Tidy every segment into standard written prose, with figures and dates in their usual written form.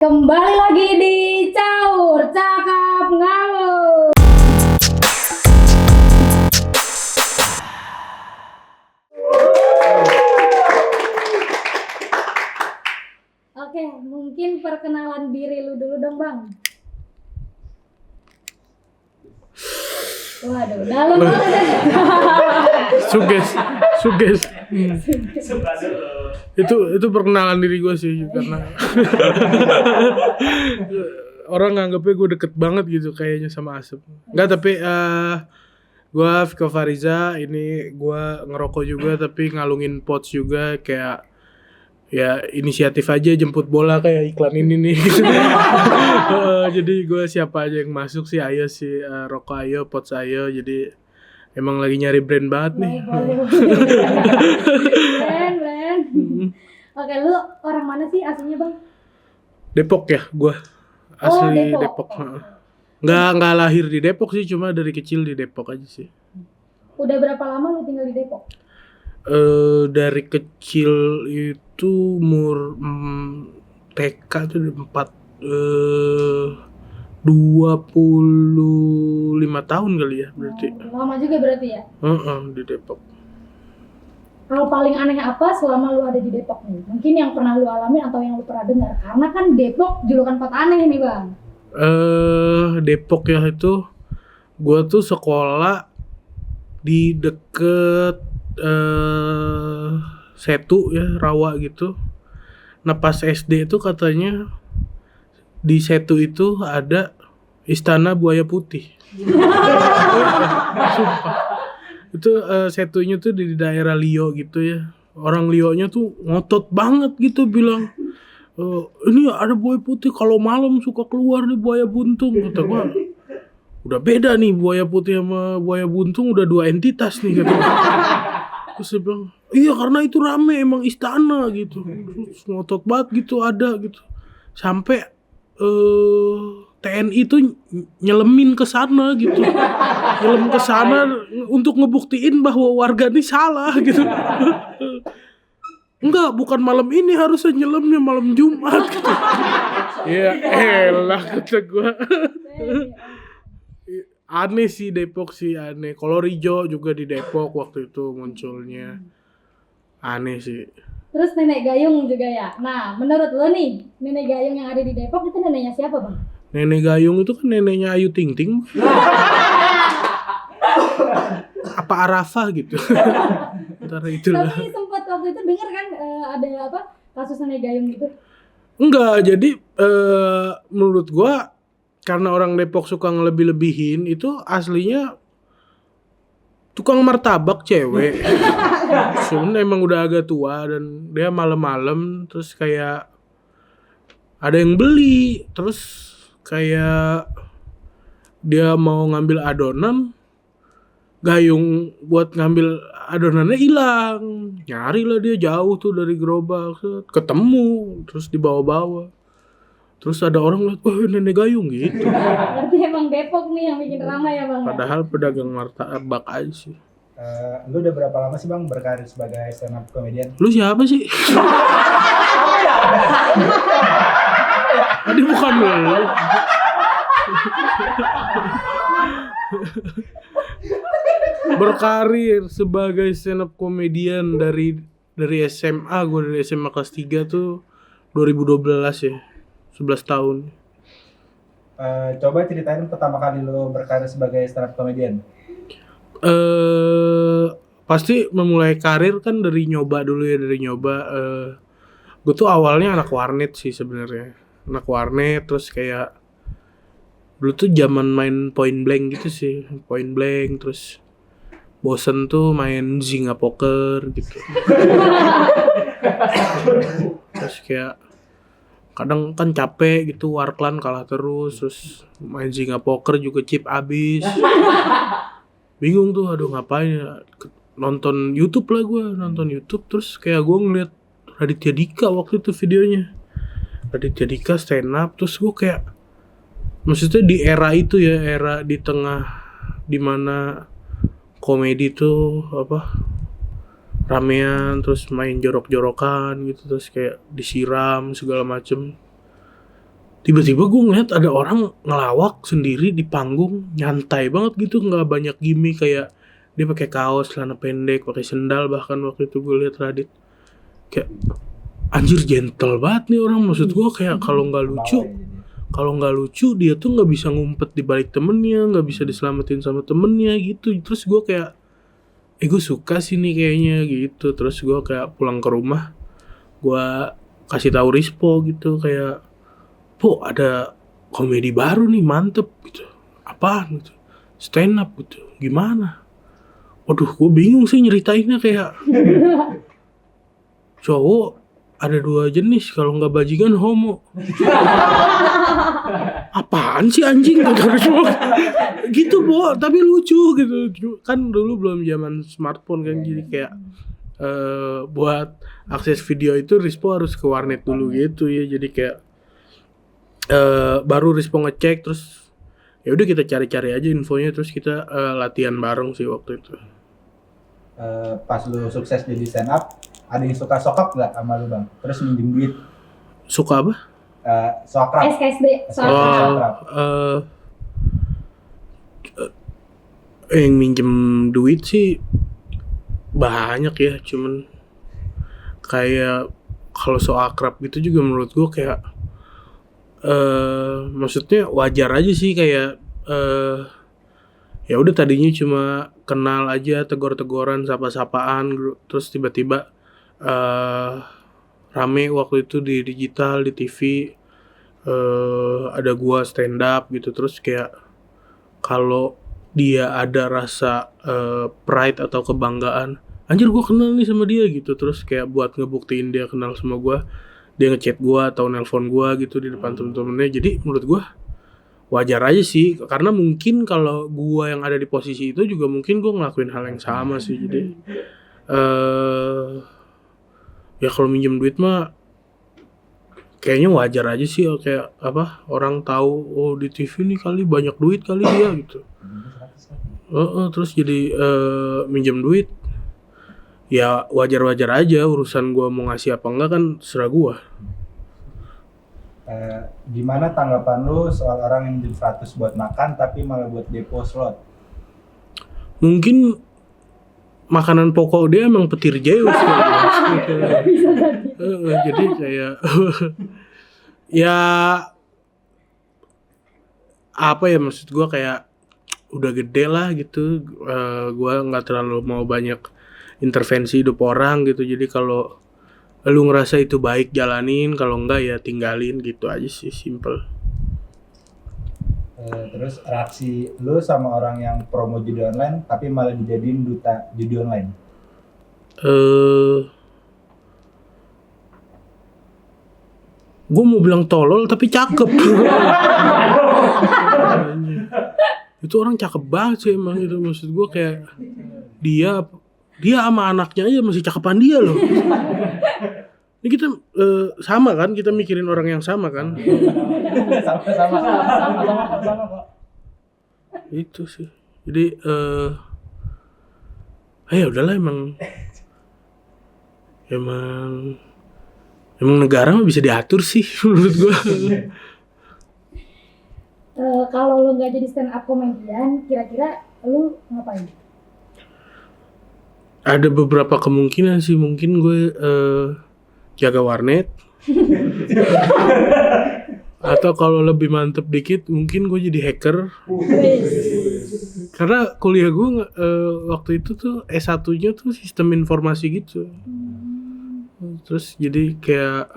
Kembali lagi di Caur Cakap Ngawur. Oke, mungkin perkenalan diri lu dulu dong, Bang. Waduh, dalam banget. Suges. Itu perkenalan diri gue sih karena orang nganggepnya gue deket banget gitu kayaknya sama Asep. Enggak, tapi gue Viko Fariza, ini gue ngerokok juga tapi ngalungin pots juga, kayak ya inisiatif aja jemput bola kayak iklan ini nih gitu. Jadi gue siapa aja yang masuk sih ayo sih, rokok ayo, pots ayo, jadi emang lagi nyari brand banget nih. Brand. Oke, lu orang mana sih aslinya, Bang? Depok ya, gue asli Depok. Depok. Nggak lahir di Depok sih, cuma dari kecil di Depok aja sih. Udah berapa lama lu tinggal di Depok? Dari kecil itu umur TK tuh 25 tahun kali ya berarti. Lama juga berarti ya? Di Depok. Hal paling aneh apa selama lu ada di Depok nih? Mungkin yang pernah lu alami atau yang lu pernah dengar. Karena kan Depok julukan kota aneh nih, Bang. Depok ya itu, gua tuh sekolah di deket Setu ya, Rawa gitu. Nah pas SD itu katanya di Setu itu ada Istana Buaya Putih. Sumpah. Itu Setunya tuh di daerah Lio gitu ya. Orang Lionya tuh ngotot banget gitu bilang, ini ada buaya putih, kalau malam suka keluar nih buaya buntung. Kata gua, udah beda nih, buaya putih sama buaya buntung udah dua entitas nih kata gua. Terus dia bilang, iya karena itu rame emang istana gitu. Terus ngotot banget gitu ada gitu. Sampai TNI tuh nyelemin ke sana gitu. Nyelem ke sana untuk ngebuktiin bahwa warga ini salah gitu. Enggak, bukan malam ini, harusnya nyelemnya malam Jumat gitu. Ya elah kata gua. Aneh sih Depok sih, aneh. Kalau Rijo juga di Depok waktu itu munculnya. Aneh sih. Terus nenek gayung juga ya. Nah, menurut lo nih, nenek gayung yang ada di Depok itu neneknya siapa, Bang? Nenek gayung itu kan neneknya Ayu Ting Ting. Apa Arafah gitu. Ntar itulah. Tapi sempat waktu itu denger kan ada apa? Kasus nenek gayung gitu. Enggak, jadi menurut gua karena orang Depok suka ngelebih-lebihin, itu aslinya tukang martabak cewek. Sebenarnya emang udah agak tua dan dia malam-malam terus kayak ada yang beli, terus kayak dia mau ngambil adonan, gayung buat ngambil adonannya hilang. Nyari lah dia jauh tuh dari gerobak, ketemu terus dibawa-bawa. Terus ada orang lihat, oh nenek gayung gitu. Berarti emang Depok nih yang bikin ramai ya, Bang? Padahal pedagang martabak aja sih. Lu udah berapa lama sih Bang berkarir sebagai stand up comedian? Lu siapa sih? Tadi bukan lu. Berkarir sebagai stand up comedian dari SMA, gue dari SMA kelas 3 tuh 2012 ya. 11 tahun. Coba ceritain pertama kali lu berkarir sebagai stand up comedian. Pasti memulai karir kan dari nyoba dulu ya, gue tuh awalnya anak warnet sih sebenarnya, anak warnet, terus kayak dulu tuh zaman main point blank gitu sih, point blank, terus bosen tuh main Zynga poker gitu. Terus kayak kadang kan capek gitu, Warklan kalah terus main Zynga poker juga chip abis. Bingung tuh, aduh ngapain ya, nonton YouTube terus kayak gue ngeliat Raditya Dika waktu itu videonya, Raditya Dika stand up, terus gue kayak, maksudnya di era itu ya, era di tengah dimana komedi tuh apa ramean, terus main jorok-jorokan gitu, terus kayak disiram segala macem. tiba-tiba gue ngeliat ada orang ngelawak sendiri di panggung, nyantai banget gitu, nggak banyak gimmick, kayak dia pakai kaos, celana pendek, pakai sendal, bahkan waktu itu gue liat Radit kayak anjir gentle banget nih orang. Maksud gue kayak kalau nggak lucu dia tuh nggak bisa ngumpet di balik temennya, nggak bisa diselamatin sama temennya gitu. Terus gue kayak gue suka sih nih kayaknya gitu. Terus gue kayak pulang ke rumah, gue kasih tahu Rispo gitu kayak, "Po, ada komedi baru nih, mantep gitu." "Apaan?" gitu. "Stand up gitu." "Gimana?" Waduh, gue bingung sih nyeritainnya, kayak cowok ada 2 jenis, kalau nggak bajingan homo. Apaan sih anjing gitu, Bo, tapi lucu gitu. Kan dulu belum zaman smartphone kan, jadi kayak buat akses video itu Rispo harus ke warnet dulu gitu ya. Jadi kayak baru Rispo ngecek, terus ya udah kita cari-cari aja infonya, terus kita latihan bareng sih waktu itu. Pas lu sukses jadi stand up, ada yang suka sokap nggak sama lu bang? Terus minjem duit? Suka apa? Sokrap. SKSD. Yang minjem duit sih banyak ya, cuman kayak kalau soal akrab gitu juga menurut gue kayak maksudnya wajar aja sih, kayak ya udah tadinya cuma kenal aja, tegur-teguran, sapa-sapaan, terus tiba-tiba rame waktu itu di digital, di TV, ada gua stand up gitu. Terus kayak kalau dia ada rasa pride atau kebanggaan, anjir gua kenal nih sama dia gitu. Terus kayak buat ngebuktiin dia kenal sama gua, dia ngechat gua atau nelpon gua gitu di depan temen-temennya. Jadi menurut gua wajar aja sih, karena mungkin kalau gua yang ada di posisi itu juga mungkin gua ngelakuin hal yang sama sih. Jadi ya kalau minjem duit mah kayaknya wajar aja sih, kayak apa, orang tahu oh di TV nih kali banyak duit kali dia gitu. Terus jadi minjem duit ya wajar-wajar aja, urusan gua mau ngasih apa enggak kan serah gua. Gimana tanggapan lu soal orang yang minjem 100 buat makan tapi malah buat depo slot? Mungkin makanan pokok dia emang petir Zeus gitu. Jadi kayak ya apa ya, maksud gue kayak udah gede lah gitu, gue nggak terlalu mau banyak intervensi hidup orang gitu. Jadi kalau lu ngerasa itu baik jalanin, kalau enggak ya tinggalin gitu aja sih, simple. Terus reaksi lu sama orang yang promo judi online tapi malah dijadiin duta judi online? Gue mau bilang tolol tapi cakep. Itu orang cakep banget sih emang itu, maksud gue kayak dia sama anaknya aja masih cakepan dia loh. Ini kita sama kan, kita mikirin orang yang sama kan. Sama kok. Itu sih. Jadi ya udahlah, emang negara mah bisa diatur sih menurut gua. Kalau lu nggak jadi stand up comedian, kira-kira lu ngapain? Ada beberapa kemungkinan sih, mungkin gue jaga warnet. Atau kalau lebih mantep dikit mungkin gue jadi hacker. Karena kuliah gue waktu itu tuh S1-nya tuh sistem informasi gitu. Terus jadi kayak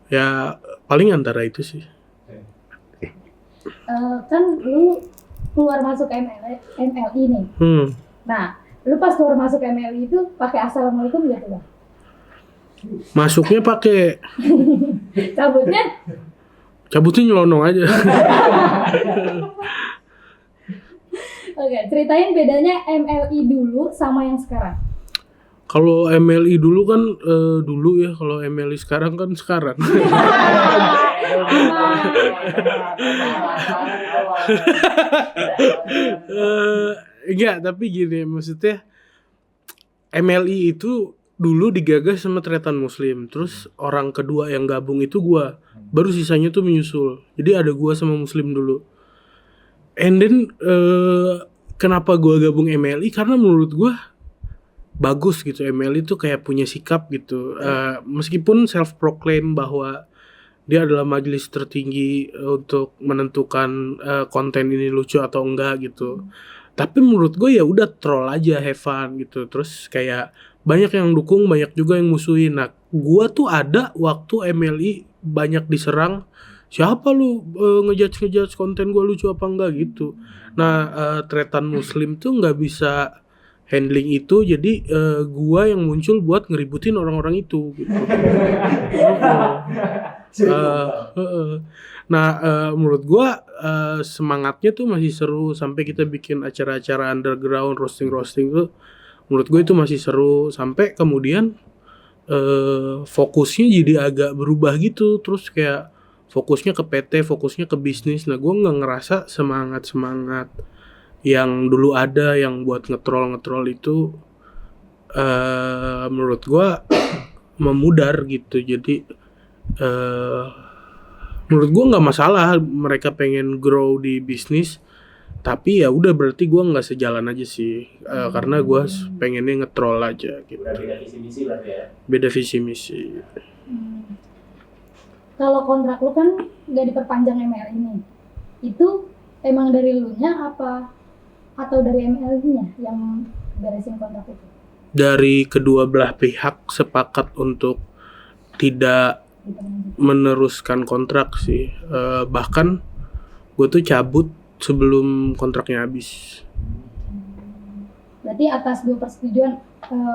ya paling antara itu sih. Kan lu keluar masuk MLI nih. Nah, lu pas keluar masuk MLI itu pakai assalamualaikum nggak tuh bang? Masuknya pakai. Cabutnya nyelonong aja. Oke, ceritain bedanya MLI dulu sama yang sekarang. Kalau MLI dulu kan dulu ya, kalau MLI sekarang kan sekarang. Enggak, tapi gini maksudnya, MLI itu dulu digagas sama Tretan Muslim, terus orang kedua yang gabung itu gua. baru sisanya tuh menyusul. Jadi ada gua sama Muslim dulu. And then kenapa gua gabung MLI? Karena menurut gua bagus gitu, MLI tuh kayak punya sikap gitu. Meskipun self proclaim bahwa dia adalah majelis tertinggi untuk menentukan konten ini lucu atau enggak gitu. Tapi menurut gue ya udah troll aja, have fun gitu. Terus kayak banyak yang dukung, banyak juga yang musuhin. Nah, gue tuh ada waktu MLI banyak diserang. Siapa lu ngejudge konten gue lucu apa enggak gitu. Nah, tretan Muslim tuh nggak bisa handling itu, jadi gue yang muncul buat ngeributin orang-orang itu gitu. Nah, menurut gua semangatnya tuh masih seru sampai kita bikin acara-acara underground, roasting tuh menurut gue itu masih seru sampai kemudian fokusnya jadi agak berubah gitu, terus kayak fokusnya ke PT, fokusnya ke bisnis. Nah, gua nggak ngerasa semangat yang dulu ada yang buat ngetrol itu menurut gua memudar gitu. Jadi menurut gue nggak masalah mereka pengen grow di bisnis, tapi ya udah berarti gue nggak sejalan aja sih. Karena gue pengennya ngetrol aja gitu. Beda visi misi berarti ya. Beda visi misi. Kalau kontrak lu kan nggak diperpanjang ML ini, itu emang dari lu nya apa atau dari ML-nya yang beresin kontrak itu? Dari kedua belah pihak sepakat untuk tidak meneruskan kontrak sih. Bahkan gue tuh cabut sebelum kontraknya habis. Berarti atas dua persetujuan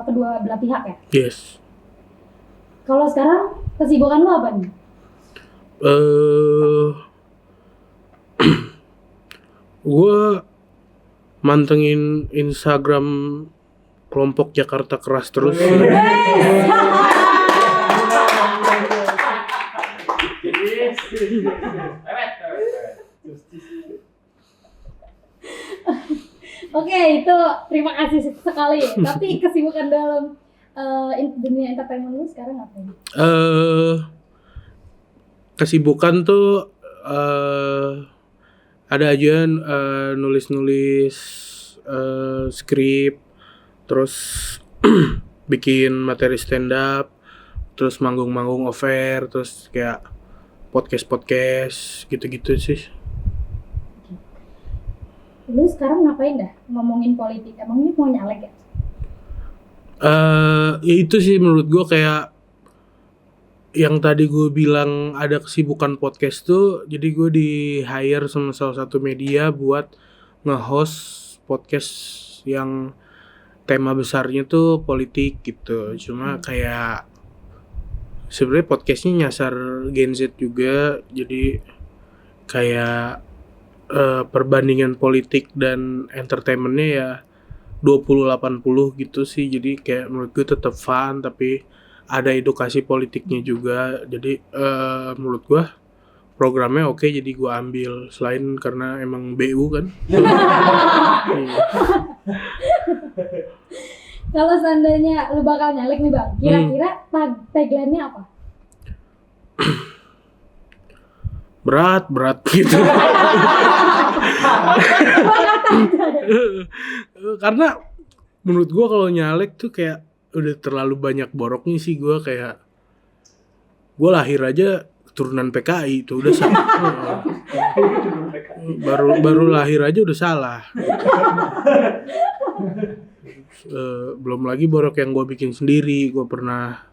kedua belah pihak ya? Yes. Kalau sekarang kesibukan lu apa nih? Gue mantengin Instagram kelompok Jakarta Keras terus. Oke, itu terima kasih sekali. Tapi kesibukan dalam dunia entertainment lu sekarang apa nih? Kesibukan tuh ada aja nulis skrip, terus bikin materi stand up, terus manggung off air, terus kayak podcast gitu-gitu sih. Lu sekarang ngapain dah ngomongin politik? Emang ini mau nyalek ya? Ya itu sih menurut gue kayak yang tadi gue bilang ada kesibukan podcast tuh, jadi gue di hire sama salah satu media buat nge-host podcast yang tema besarnya tuh politik gitu. Cuma kayak sebenarnya podcastnya nyasar Gen Z juga, jadi kayak perbandingan politik dan entertainmentnya ya 20-80 gitu sih. Jadi kayak menurut gue tetap fun tapi ada edukasi politiknya juga. Jadi menurut gue programnya oke, jadi gue ambil selain karena emang BU kan. Kalau seandainya lu bakal nyalek nih Bang, kira-kira tagline-nya apa? Berat gitu. Karena menurut gue kalau nyalek tuh kayak udah terlalu banyak boroknya sih. Gue kayak gue lahir aja keturunan PKI itu udah salah. baru lahir aja udah salah. Belum lagi borok yang gue bikin sendiri. Gue pernah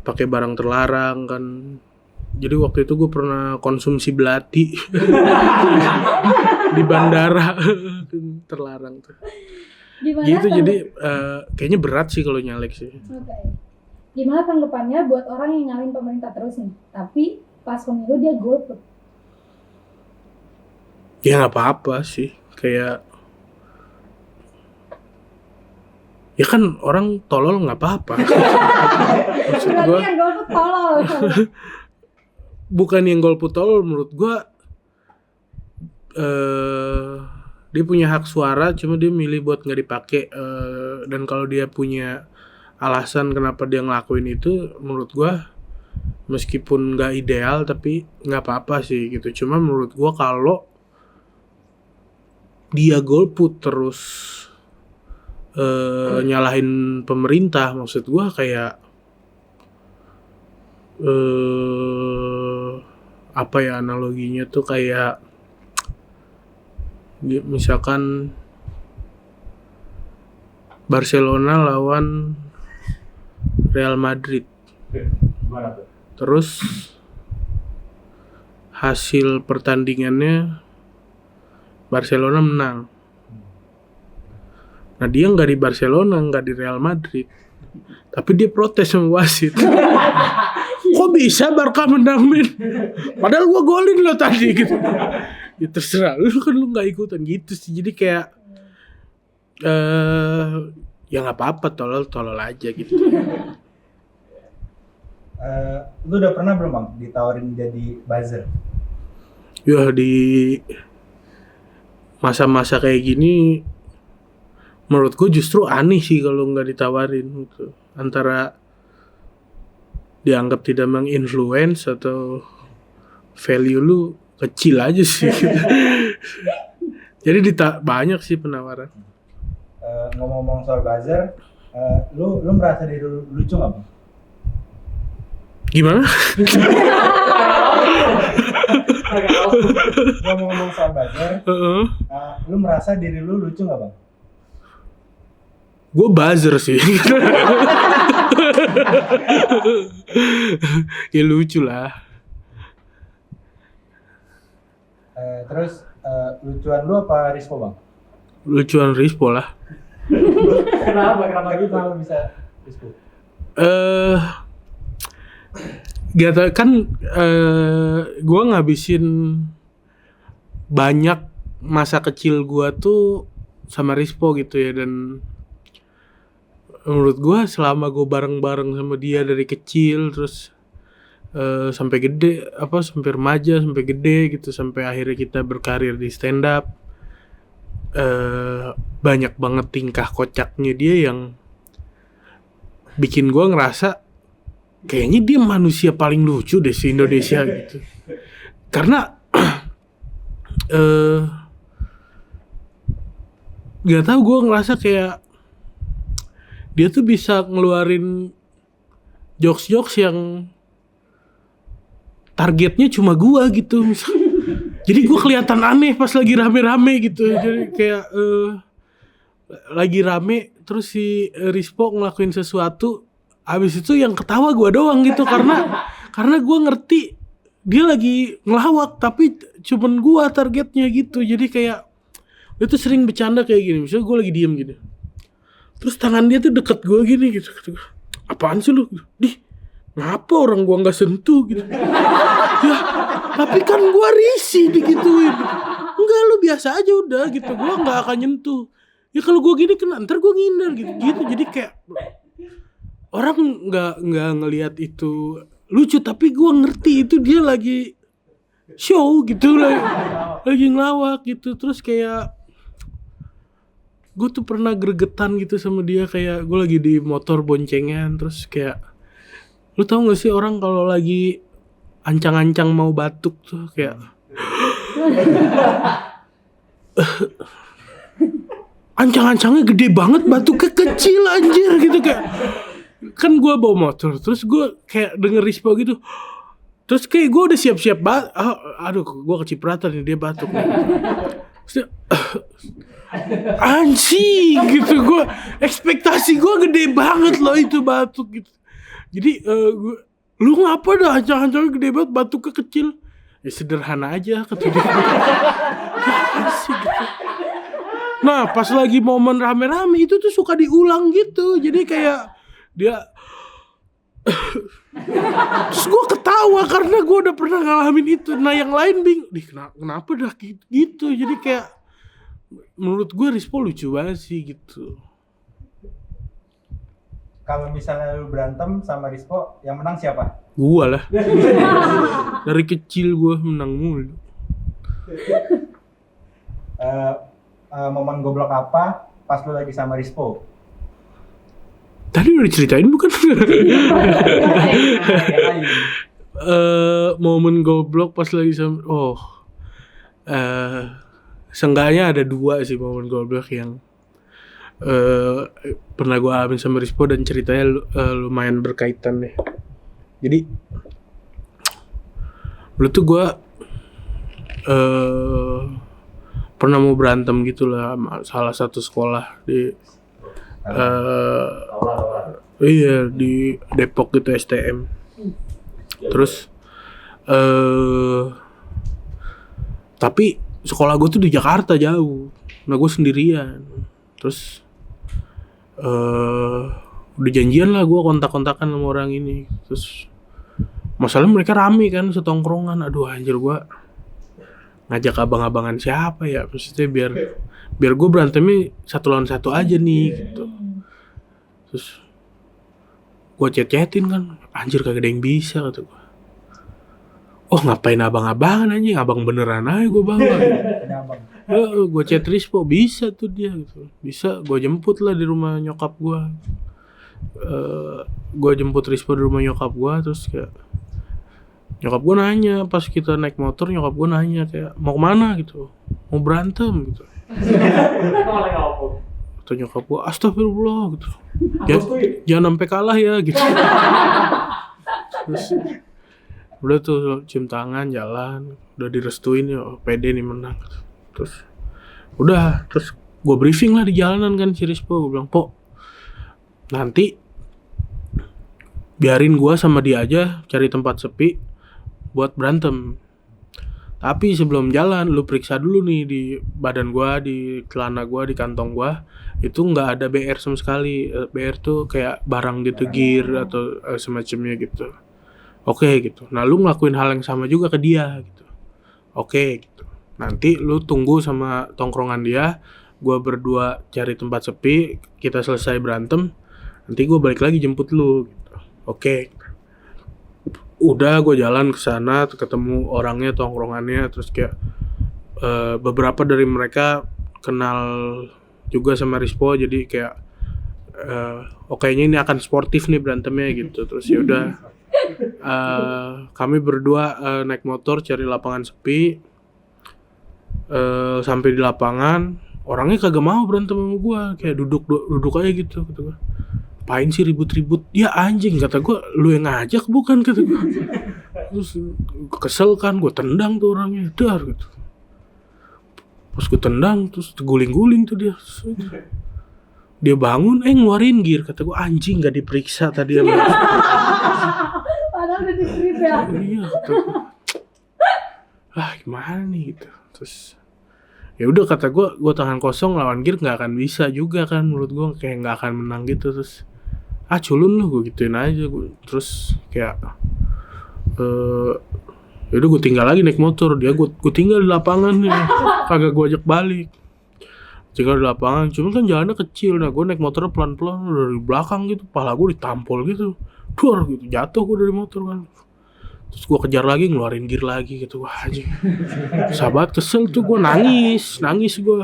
pakai barang terlarang kan. Jadi waktu itu gue pernah konsumsi belati di bandara. Terlarang tuh. Gimana gitu jadi kayaknya berat sih kalau nyalek sih. Oke. Gimana tanggapannya buat orang yang nyalain pemerintah terus nih, tapi pas pemilu dia golput? Ya nggak apa-apa sih, kayak ya kan orang tolol nggak apa-apa. Maksud Berarti gua yang golput tolol. bukan yang golput tolol, menurut gua dia punya hak suara, cuma dia milih buat nggak dipakai. Dan kalau dia punya alasan kenapa dia ngelakuin itu, menurut gua meskipun nggak ideal tapi nggak apa-apa sih gitu. Cuma menurut gua kalau dia golput terus nyalahin pemerintah, maksud gua kayak apa ya analoginya tuh kayak misalkan Barcelona lawan Real Madrid. Gimana tuh? Terus hasil pertandingannya Barcelona menang. Nah dia nggak di Barcelona, nggak di Real Madrid, tapi dia protes sama wasit. Kok bisa Barca menang men? Padahal gua golin lo tadi gitu. Ya terserah lu kan lu nggak ikutan gitu sih. Jadi kayak ya nggak apa-apa, tolol aja gitu. Lu udah pernah belum bang ditawarin jadi buzzer? Ya di masa-masa kayak gini menurut gue justru aneh sih kalau nggak ditawarin gitu. Antara dianggap tidak menginfluence atau value lu kecil aja sih. Jadi banyak sih penawaran. Ngomong-ngomong soal buzzer, lu merasa diri lu lucu nggak bang? Gimana? Ngomong-ngomong soal buzzer, lu merasa diri lu lucu nggak bang? Gue buzzer sih. Ya lucu lah. Terus lucuan lu apa Rispo bang? Lucuan Rispo lah. Kenapa bisa Rispo? Gak tau kan gue ngabisin banyak masa kecil gue tuh sama Rispo gitu ya. Dan menurut gue selama gue bareng-bareng sama dia dari kecil terus sampai gede, sampai remaja, sampai gede gitu, sampai akhirnya kita berkarir di stand up, banyak banget tingkah kocaknya dia yang bikin gue ngerasa kayaknya dia manusia paling lucu deh di Indonesia gitu. Karena gak tahu, gue ngerasa kayak dia tuh bisa ngeluarin jokes-jokes yang targetnya cuma gue gitu. Jadi gue kelihatan aneh pas lagi rame-rame gitu. Jadi kayak lagi rame terus si Rispo ngelakuin sesuatu, abis itu yang ketawa gue doang gitu. Karena gue ngerti dia lagi ngelawak tapi cuman gue targetnya gitu. Jadi kayak dia tuh sering bercanda kayak gini. Misalnya gue lagi diem gini, terus tangan dia tuh deket gue gini gitu. Apaan sih lu? Dih, ngapa orang gue nggak sentuh gitu? Ya, tapi kan gue risih digituin. Enggak, lu biasa aja udah gitu. Gue nggak akan nyentuh. Ya kalau gue gini kena, ntar gue ngindar gitu. Jadi kayak orang nggak ngelihat itu lucu, tapi gue ngerti itu dia lagi show gitu, lagi ngelawak gitu. Terus kayak gue tuh pernah gregetan gitu sama dia, kayak gue lagi di motor boncengan, terus kayak lu tau gak sih orang kalau lagi ancang-ancang mau batuk tuh kayak ancang-ancangnya gede banget, batuknya kecil anjir gitu. Kayak kan gue bawa motor, terus gue kayak denger Rispo gitu, terus kayak gue udah siap-siap aduh gue kecipratan nih, dia batuk nih. Terus anjing gitu, gue ekspektasi gue gede banget loh itu batuk gitu. Jadi lu ngapa dah ancang-ancangnya gede banget, batuknya kecil? Ya sederhana aja kata dia. Asik gitu. Nah pas lagi momen rame-rame itu tuh suka diulang gitu. Jadi kayak dia terus gue ketawa karena gue udah pernah ngalamin itu. Nah yang lain kenapa dah gitu. Jadi kayak menurut gue Rispo lucu banget sih gitu. Kalau misalnya lu berantem sama Rispo, yang menang siapa? Gua lah. Dari kecil gua menang mulu. Momen goblok apa pas lu lagi sama Rispo? Tadi udah diceritain bukan? Momen goblok pas lagi sama seenggaknya ada 2 sih momen goblok yang pernah gue alamin sama Rispo dan ceritanya lumayan berkaitan nih. Jadi dulu tuh gue pernah mau berantem gitu lah sama salah satu sekolah di iya di Depok gitu, STM. Terus tapi sekolah gue tuh di Jakarta jauh, nah gue sendirian. Terus udah janjian lah gue kontak-kontakan sama orang ini. Terus masalahnya mereka rame kan setongkrongan. Aduh anjir, gue ngajak abang-abangan siapa ya, maksudnya biar gue berantemnya 1 lawan 1 aja nih gitu. Terus gue chat-chatin kan, anjir kagak ada yang bisa kata gue. Oh ngapain abang-abangan anjing, abang beneran aja gue bawa. Gue chat Rispo, bisa tuh dia gitu. Bisa, gue jemput lah di rumah nyokap gue. Gue jemput Rispo di rumah nyokap gue, terus kayak nyokap gue nanya pas kita naik motor, nyokap gue nanya kayak mau kemana gitu, mau berantem gitu. Kata nyokap gue, astagfirullah gitu, jangan sampai kalah ya gitu. Terus udah tuh cium tangan jalan, udah direstuin ya, pede nih menang gitu. Terus gue briefing lah di jalanan kan si Rispo, gue bilang, "Po, nanti biarin gue sama dia aja cari tempat sepi buat berantem. Tapi sebelum jalan lu periksa dulu nih di badan gue, di celana gue, di kantong gue itu nggak ada BR sama sekali. BR tuh kayak barang gitu, gear atau semacamnya gitu. Oke gitu. Nah lu ngelakuin hal yang sama juga ke dia gitu. Oke gitu. Nanti lu tunggu sama tongkrongan dia, gue berdua cari tempat sepi, kita selesai berantem, nanti gue balik lagi jemput lu gitu. Oke. Udah gue jalan ke sana, ketemu orangnya, tongkrongannya, terus kayak beberapa dari mereka kenal juga sama Rispo, jadi kayak kayaknya ini akan sportif nih berantemnya gitu. Terus ya udah kami berdua naik motor cari lapangan sepi. Sampai di lapangan, orangnya kagak mau berantem sama gue, kayak duduk aja gitu kata gue. Apain sih ribut-ribut? Ya anjing kata gue, lu yang ngajak bukan kata gue. Terus kesel kan, gue tendang tuh orangnya, dar gitu. Pas gue tendang, terus guling-guling tuh dia. Dia bangun, ngeluarin gear, kata gue anjing gak diperiksa tadi. Padahal udah di-strip ya. Iya kata gue. Gimana nih gitu. Terus ya udah kata gue tangan kosong lawan gear nggak akan bisa juga kan, menurut gue kayak nggak akan menang gitu. Terus culun lu, gue gituin aja gue. Terus kayak yaudah gue tinggal lagi naik motor, dia gue tinggal di lapangan nih, kagak gue ajak balik, tinggal di lapangan. Cuman kan jalannya kecil, nah gue naik motornya pelan-pelan dari belakang gitu, pala gue ditampol gitu, dor gitu, jatuh gue dari motor kan. Terus gue kejar lagi, ngeluarin gear lagi gitu. Wah anjing, sahabat kesel tuh gue, nangis gue,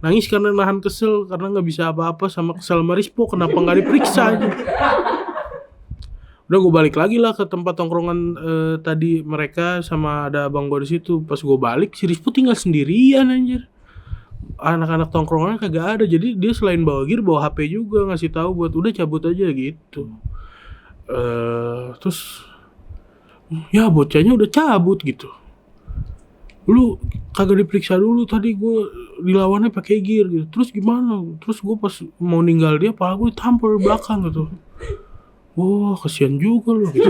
nangis karena nahan kesel, karena nggak bisa apa-apa sama kesel sama Rispo, kenapa nggak diperiksa aja. Udah gue balik lagi lah ke tempat tongkrongan tadi mereka, sama ada abang gue di situ. Pas gue balik, si Rispo tinggal sendirian anjir. Anak-anak tongkrongannya kagak ada, jadi dia selain bawa gear bawa HP juga, ngasih tahu buat udah cabut aja gitu. Terus ya bocahnya udah cabut gitu. Lu kagak diperiksa dulu tadi, gue dilawannya pakai gear gitu. Terus gimana? Terus gue pas mau ninggal dia, pala gue ditampol di belakang gitu. Wah kesian juga lu gitu.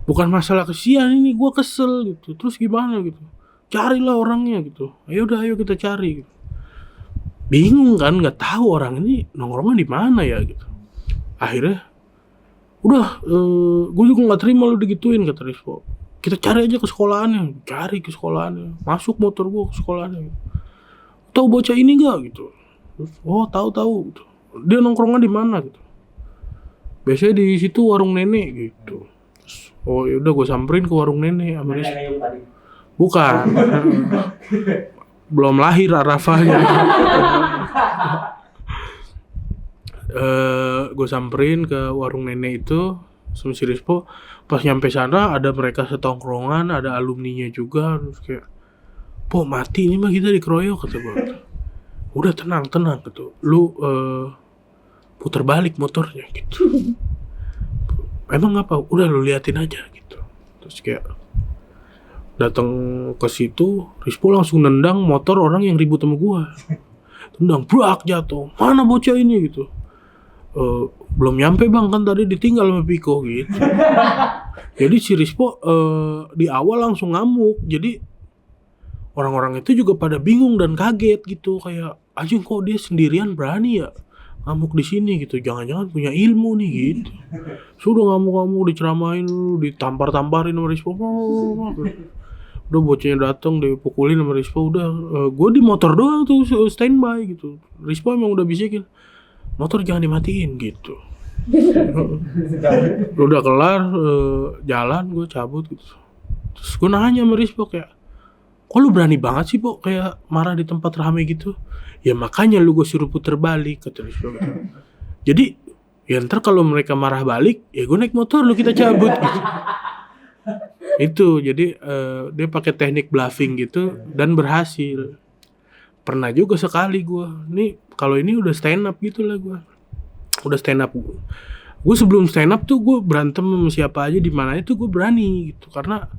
Bukan masalah kesian ini, gue kesel gitu. Terus gimana gitu? Carilah orangnya gitu. Ayo kita cari gitu. Bingung kan, nggak tahu orang ini nongkrongnya di mana ya gitu. Akhirnya udah, gue juga nggak terima lu digituin kata Rispo. Kita cari aja ke sekolahannya, masuk motor gue ke sekolahannya. Tahu bocah ini nggak gitu? Terus, tahu gitu. Dia nongkrongnya di mana gitu? Biasanya di situ warung nenek gitu. Terus, yaudah gue samperin ke warung nenek sama Rispo. Bukan, belum lahir Arafahnya. gue samperin ke warung nenek itu sama si Rispo. Pas nyampe sana ada mereka setongkrongan, ada alumninya juga. Terus kayak, po mati ini mah kita dikeroyok kata gue. Udah tenang gitu. Lu putar balik motornya gitu. Emang apa? Udah lu liatin aja gitu. Terus kayak datang ke situ, Rispo langsung nendang motor orang yang ribut sama gua. Tendang, brak, jatuh. Mana bocah ini gitu. Belum nyampe bang, kan tadi ditinggal sama Piko gitu. Jadi si Rispo di awal langsung ngamuk. Jadi orang-orang itu juga pada bingung dan kaget gitu. Kayak, anjing kok dia sendirian berani ya ngamuk di sini gitu. Jangan-jangan punya ilmu nih gitu. Sudah ngamuk-ngamuk, diceramain, ditampar-tamparin sama Rispo. Udah bocahnya datang dipukulin sama Rispo. Udah gue di motor doang tuh standby gitu. Rispo emang udah bisikin, motor jangan dimatiin gitu. Udah kelar jalan gue cabut gitu. Terus gue nanya sama Rispo kayak, kok lu berani banget sih po kayak marah di tempat rame gitu. Ya makanya lu gue suruh puter balik kata Rispo gitu. Jadi ya ntar kalau mereka marah balik ya gue naik motor lu kita cabut gitu. Itu jadi dia pakai teknik bluffing gitu dan berhasil. Pernah juga sekali gue nih, kalau ini udah stand up gitu lah, gue udah stand up. Gue sebelum stand up tuh gue berantem sama siapa aja di mana itu gue berani gitu, karena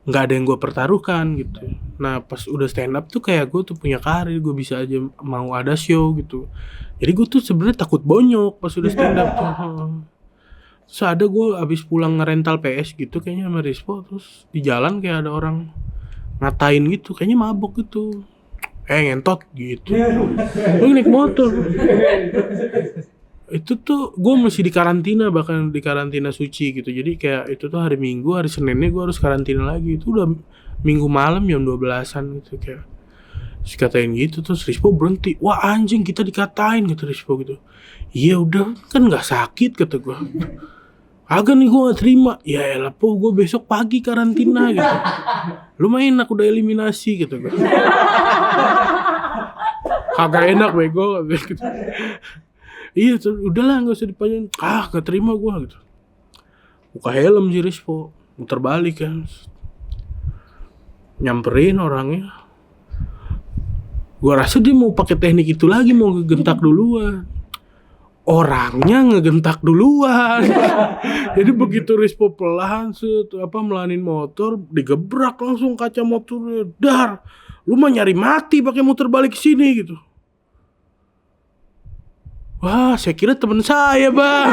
nggak ada yang gue pertaruhkan gitu. Nah pas udah stand up tuh kayak gue tuh punya karir, gue bisa aja mau ada show gitu. Jadi gue tuh sebenarnya takut bonyok pas udah stand up tuh. Terus ada gue abis pulang ngerental PS gitu kayaknya sama Rispo, terus di jalan kayak ada orang ngatain gitu, kayaknya mabok gitu. Ngentot gitu. Gue naik motor. Itu tuh gue masih di karantina, bahkan di karantina suci gitu. Jadi kayak itu tuh hari Minggu, hari Seninnya gue harus karantina lagi. Itu udah Minggu malam jam 12-an gitu kayak. Terus katain gitu, terus Rispo berhenti. Wah anjing kita dikatain kata Rispo gitu. Iya udah kan gak sakit kata gue. Agak nih gue gak terima. Ya elah po gue besok pagi karantina gitu. Lumayan aku udah eliminasi gitu gue. Kagak enak bego gitu. Iya udahlah gak usah dipanjang. Gak terima gue gitu. Buka helm si Rispo, muter balik kan. Nyamperin orangnya. Gue rasa dia mau pakai teknik itu lagi, mau ngegentak duluan. Orangnya ngegentak duluan. Jadi begitu Rispo pelan melanin motor, digebrak langsung kaca motornya. Dar, lu mah nyari mati pakai muter balik ke sini gitu. Wah, saya kira teman saya, Bang.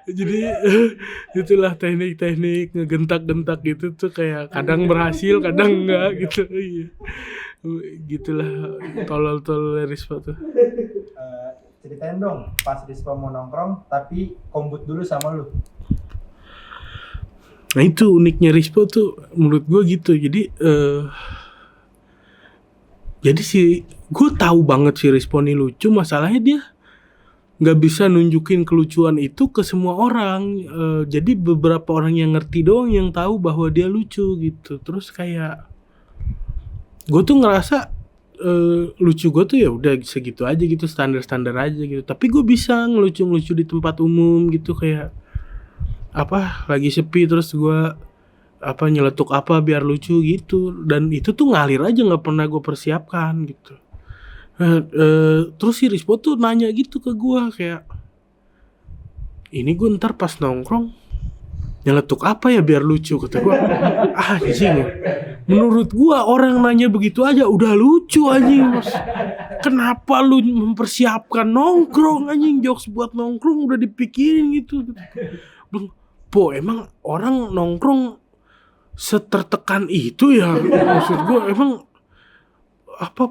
Jadi itulah teknik-teknik ngegentak-gentak gitu tuh kayak kadang berhasil, kadang enggak gitu. Iya. Gitulah tolol-tolol Rispo tuh. Ceritain dong pas Rispo mau nongkrong tapi kombut dulu sama lu. Nah itu uniknya Rispo tuh menurut gue gitu. Jadi gue tahu banget si Rispo ini lucu, masalahnya dia nggak bisa nunjukin kelucuan itu ke semua orang. Jadi beberapa orang yang ngerti doang yang tahu bahwa dia lucu gitu. Terus kayak gue tuh ngerasa lucu gue tuh ya udah segitu aja gitu, standar aja gitu. Tapi gue bisa ngelucu di tempat umum gitu, kayak lagi sepi terus gue nyeletuk biar lucu gitu. Dan itu tuh ngalir aja, nggak pernah gue persiapkan gitu. Terus si Rispo tuh nanya gitu ke gue kayak, ini gue ntar pas nongkrong nyeletuk ya biar lucu kata gue. Anjing, menurut gue orang nanya begitu aja udah lucu anjing. Kenapa lu mempersiapkan nongkrong anjing, jokes buat nongkrong udah dipikirin gitu. Po emang orang nongkrong setertekan itu ya? Maksud gue emang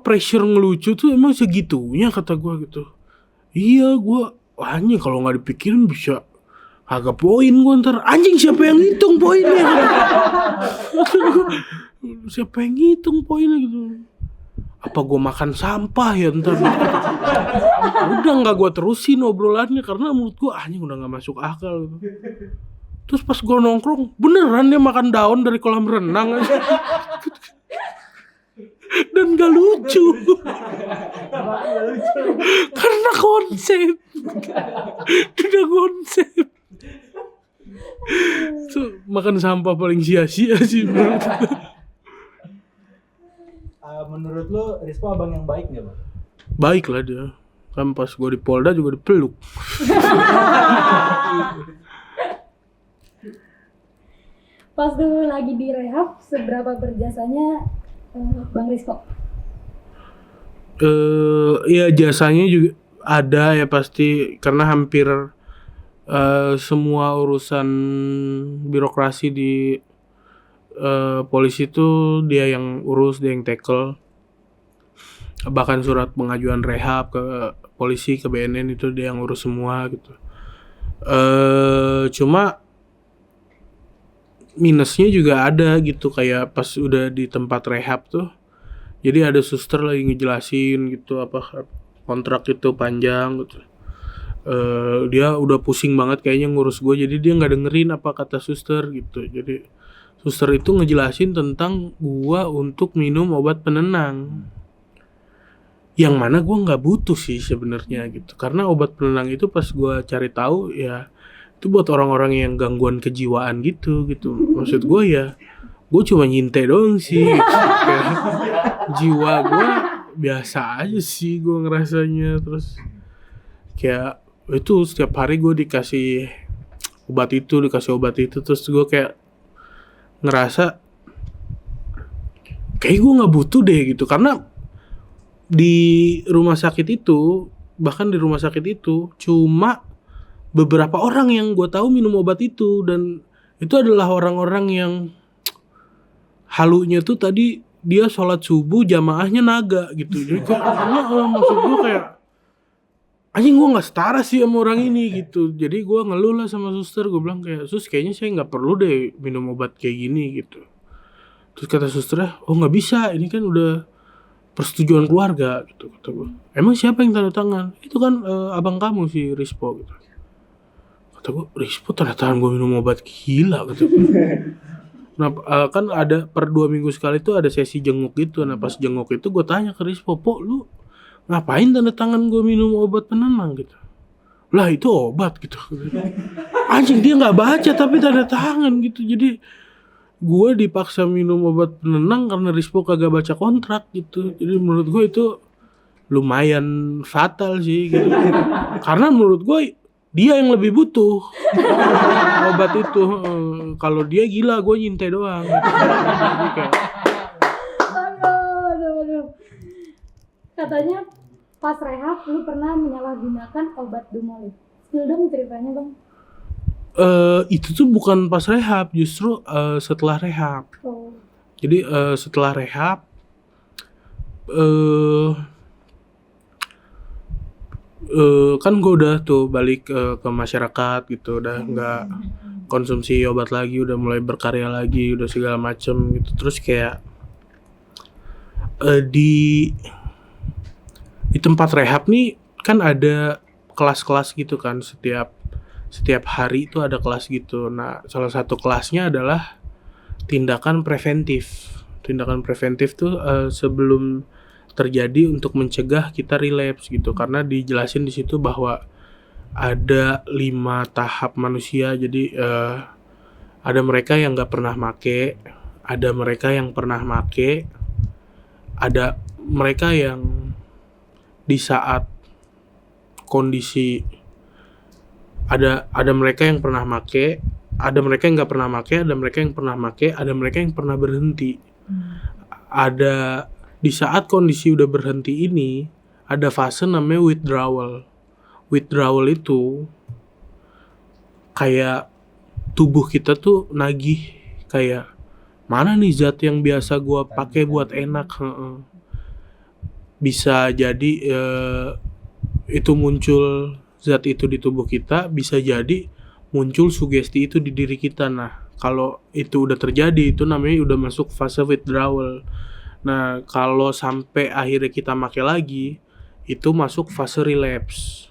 pressure ngelucu tuh emang segitunya kata gue gitu. Iya gue anjing kalau nggak dipikirin bisa agak poin gue ntar. Anjing siapa yang ngitung poinnya? Siapa yang ngitung poinnya gitu? Apa gue makan sampah ya ntar? Udah nggak gue terusin obrolannya karena menurut gue anjing udah nggak masuk akal gitu. Terus pas gue nongkrong beneran dia makan daun dari kolam renang aja. dan gak lucu. Karena konsep. Udah konsep. Itu makan sampah paling sia-sia sih menurut gue. Menurut lu Rispo abang yang baik nggak bang? Baik lah dia. Kan pas gue di Polda juga dipeluk. Pas dulu lagi di rehab, seberapa berjasanya Bang Rispo? Ya jasanya juga ada ya pasti, karena hampir semua urusan birokrasi di polisi itu dia yang urus, dia yang tackle. Bahkan surat pengajuan rehab ke polisi, ke BNN itu dia yang urus semua gitu. Cuma minusnya juga ada gitu, kayak pas udah di tempat rehab tuh, jadi ada suster lagi ngejelasin gitu apa kontrak itu panjang gitu. Dia udah pusing banget kayaknya ngurus gue, jadi dia nggak dengerin apa kata suster gitu. Jadi suster itu ngejelasin tentang gue untuk minum obat penenang, yang mana gue nggak butuh sih sebenarnya gitu. Karena obat penenang itu pas gue cari tahu ya itu buat orang-orang yang gangguan kejiwaan gitu. Maksud gue ya gue cuma nyintai doang sih. Kayak jiwa gue biasa aja sih gue ngerasanya. Terus kayak itu setiap hari gue dikasih obat itu, terus gue kayak ngerasa kayak gue nggak butuh deh gitu. Karena di rumah sakit itu, bahkan di rumah sakit itu cuma beberapa orang yang gue tahu minum obat itu, dan itu adalah orang-orang yang halunya tuh tadi dia sholat subuh jamaahnya naga gitu. Jadi maksud gue kayak anjing, gue nggak setara sih sama orang ini gitu. Jadi gue ngeluh lah sama suster, gue bilang kayak sus kayaknya saya nggak perlu deh minum obat kayak gini gitu. Terus kata susternya, oh nggak bisa, ini kan udah persetujuan keluarga gitu. Kata gue, emang siapa yang tanda tangan? Itu kan abang kamu si Rispo gitu. Kata gue, Rispo tanda tangan gue minum obat, gila kata gue. Nah kan ada per 2 minggu sekali tuh ada sesi jenguk gitu. Nah pas jenguk itu gue tanya ke Rispo, po lu ngapain tanda tangan gue minum obat penenang gitu? Lah itu obat gitu. Anjing, dia nggak baca tapi tanda tangan gitu. Jadi gue dipaksa minum obat penenang karena Rispo kagak baca kontrak gitu. Jadi menurut gue itu lumayan fatal sih gitu. Karena menurut gue dia yang lebih butuh obat itu. Kalau dia gila, gue nyintai doang gitu. Jadi kayak Aduh. Katanya pas rehab lu pernah menyalahgunakan obat Dumolid. Spill dong ceritanya bang. Itu tuh bukan pas rehab, justru setelah rehab. Oh. Jadi setelah rehab kan gue udah tuh balik ke masyarakat gitu, udah nggak konsumsi obat lagi, udah mulai berkarya lagi, udah segala macem gitu. Terus kayak di tempat rehab nih kan ada kelas-kelas gitu kan, setiap hari itu ada kelas gitu. Nah salah satu kelasnya adalah tindakan preventif. Tindakan preventif tuh sebelum terjadi untuk mencegah kita relapse gitu, karena dijelasin di situ bahwa ada 5 tahap manusia. Jadi ada mereka yang nggak pernah make, ada mereka yang pernah make, ada mereka yang di saat kondisi ada mereka yang pernah make, ada mereka yang nggak pernah make, ada mereka yang pernah make, ada mereka yang pernah berhenti. Ada di saat kondisi udah berhenti ini, ada fase namanya withdrawal. Withdrawal itu kayak tubuh kita tuh nagih, kayak mana nih zat yang biasa gua pakai buat enak. Bisa jadi itu muncul zat itu di tubuh kita, bisa jadi muncul sugesti itu di diri kita. Nah kalau itu udah terjadi, itu namanya udah masuk fase withdrawal. Nah kalau sampai akhirnya kita make lagi, itu masuk fase relapse.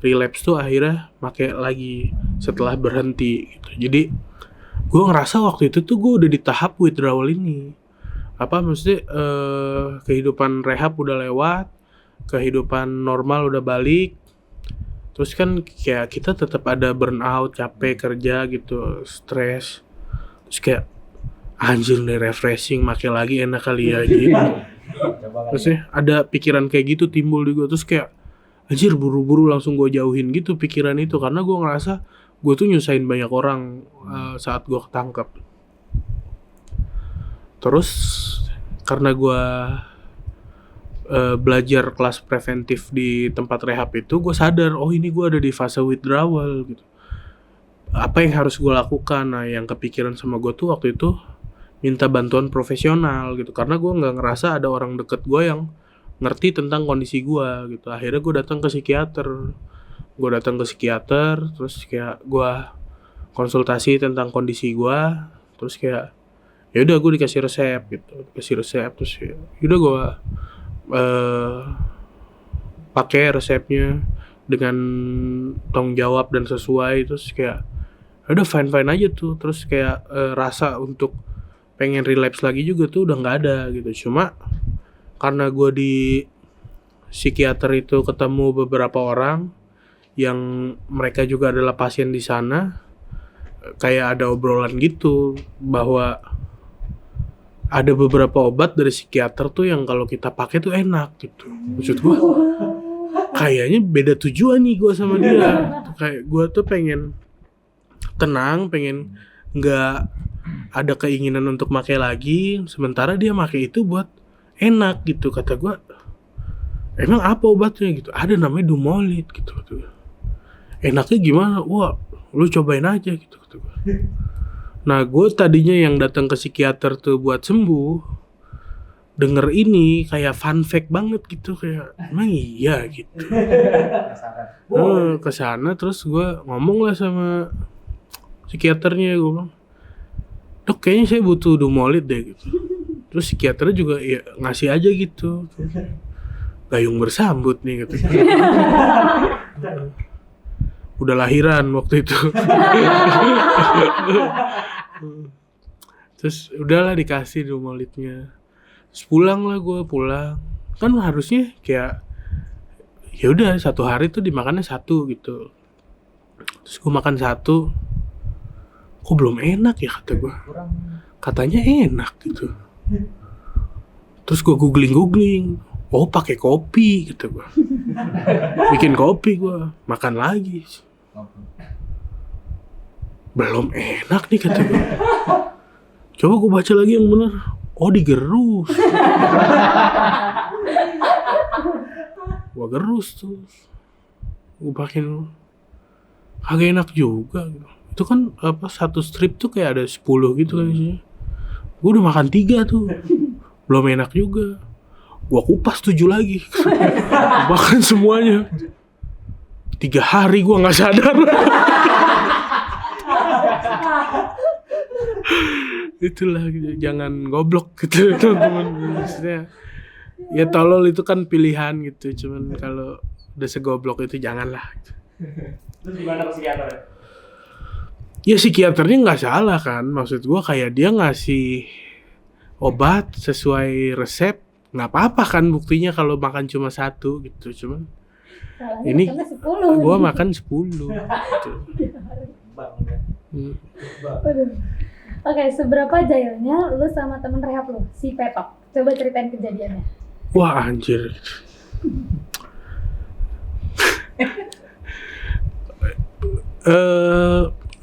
Relapse tuh akhirnya make lagi setelah berhenti gitu. Jadi gue ngerasa waktu itu tuh gue udah di tahap withdrawal ini. maksudnya kehidupan rehab udah lewat, kehidupan normal udah balik. Terus kan kayak kita tetap ada burnout, capek kerja gitu, stres. Terus kayak anjir nih refreshing, makin lagi enak kali ya gitu. Coba Terus ada pikiran kayak gitu timbul di gue. Terus kayak anjir buru-buru langsung gue jauhin gitu pikiran itu. Karena gue ngerasa gue tuh nyusahin banyak orang saat gue ketangkep. Terus karena gue belajar kelas preventif di tempat rehab itu, gue sadar oh ini gue ada di fase withdrawal gitu. Apa yang harus gue lakukan? Nah yang kepikiran sama gue tuh waktu itu minta bantuan profesional gitu, karena gue nggak ngerasa ada orang deket gue yang ngerti tentang kondisi gue gitu. Akhirnya gue datang ke psikiater. Terus kayak gue konsultasi tentang kondisi gue. Terus kayak ya udah gue dikasih resep terus ya udah gue pakai resepnya dengan tanggung jawab dan sesuai. Terus kayak udah fine aja tuh. Terus kayak rasa untuk pengen relapse lagi juga tuh udah nggak ada gitu. Cuma karena gue di psikiater itu ketemu beberapa orang yang mereka juga adalah pasien di sana, kayak ada obrolan gitu bahwa ada beberapa obat dari psikiater tuh yang kalau kita pakai tuh enak gitu. Maksud gue kayaknya beda tujuan nih gue sama dia. Kayak gue tuh pengen tenang, pengen nggak ada keinginan untuk pakai lagi, sementara dia pakai itu buat enak gitu. Kata gue, emang apa obatnya gitu? Ada namanya Dumolit gitu. Enaknya gimana? Wah, lu cobain aja gitu. Kata gue. Nah, gue tadinya yang datang ke psikiater tuh buat sembuh, denger ini kayak fun fact banget gitu, kayak emang iya gitu. Kesana terus gue ngomong lah sama psikiaternya, gue bilang, dok kayaknya saya butuh Dumolit deh gitu. Terus psikiaternya juga ya ngasih aja gitu. Gayung bersambut nih gitu. Udah lahiran waktu itu. Terus udahlah dikasih Dumolitnya. Terus pulang. Kan harusnya kayak ya udah 1 hari tuh dimakannya 1 gitu. Terus gue makan 1, kok belum enak ya kata gue. Katanya enak gitu. Terus gue googling, oh pakai kopi gitu gue. Bikin kopi gue, makan lagi. Belum enak nih kata gue. Coba gue baca lagi yang benar. Oh digerus. Gue gerus tuh. Gue pakai kagak enak juga gitu. Itu kan satu strip tuh kayak ada 10 gitu kan isinya. Gue udah makan 3 tuh. Belum enak juga. Gue kupas 7 lagi. Makan semuanya. 3 hari gue gak sadar. Itulah, jangan goblok gitu teman-teman. Maksudnya ya tolol itu kan pilihan gitu. Cuman kalau udah segoblok itu janganlah gitu. Terus gimana ke psikiater? Ya psikiaternya gak salah kan. Maksud gue kayak dia ngasih obat sesuai resep, gak apa-apa kan buktinya kalau makan cuma 1 gitu. Cuman Salahnya ini gue makan 10 gitu. Oke, seberapa jahilnya lu sama temen rehab lu, si Petok? Coba ceritain kejadiannya. Wah anjir.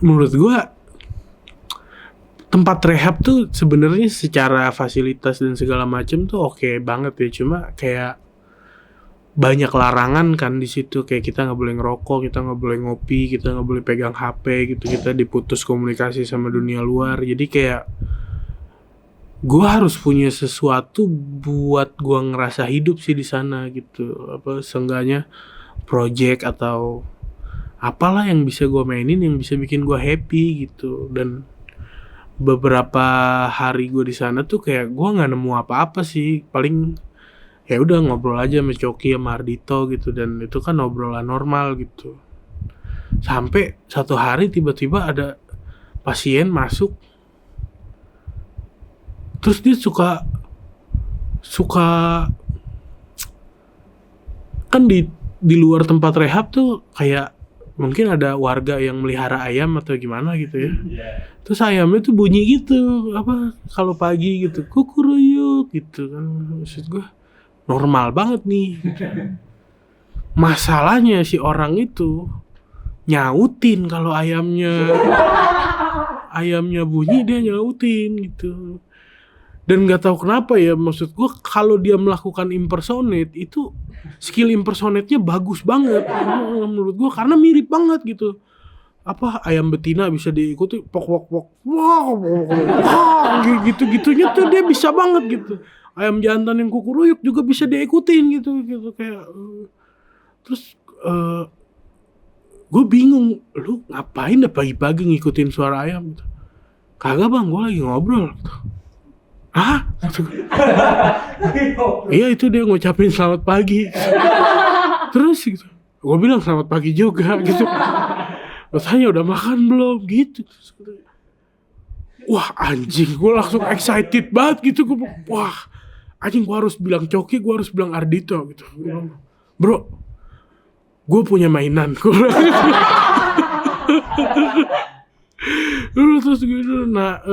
Menurut gua tempat rehab tuh sebenarnya secara fasilitas dan segala macam tuh oke banget ya, cuma kayak banyak larangan kan di situ. Kayak kita nggak boleh ngerokok, kita nggak boleh ngopi, kita nggak boleh pegang HP gitu, kita diputus komunikasi sama dunia luar. Jadi kayak gua harus punya sesuatu buat gua ngerasa hidup sih di sana gitu. Seenggaknya project atau apalah yang bisa gue mainin yang bisa bikin gue happy gitu. Dan beberapa hari gue di sana tuh kayak gue nggak nemu apa-apa sih, paling ya udah ngobrol aja sama Coki sama Ardito gitu, dan itu kan obrolan normal gitu. Sampai 1 hari tiba-tiba ada pasien masuk, terus dia suka suka kan di luar tempat rehab tuh kayak mungkin ada warga yang melihara ayam atau gimana gitu ya. Terus ayamnya tuh bunyi gitu, apa kalau pagi gitu, kukuruyuk gitu kan. Maksud gue normal banget nih. Masalahnya si orang itu nyautin kalau ayamnya bunyi dia nyautin gitu. Dan nggak tahu kenapa ya, maksud gue kalau dia melakukan impersonate itu skill impersonate-nya bagus banget menurut gue karena mirip banget gitu. Apa ayam betina bisa diikuti pok wow gitu-gitunya tuh dia bisa banget gitu. Ayam jantan yang kukuruyuk juga bisa diikutin gitu kayak terus gue bingung, lu ngapain dah pagi-pagi ngikutin suara ayam gitu. Kagak bang, gue lagi ngobrol gitu. Hah? Iya itu dia ngucapin selamat pagi. Terus gitu. Gue bilang selamat pagi juga gitu. Gue tanya udah makan belum gitu. Wah anjing, gue langsung excited banget gitu. Wah anjing, gue harus bilang Coki, gue harus bilang Ardito gitu. Bro, gue punya mainan. Terus gitu. Nah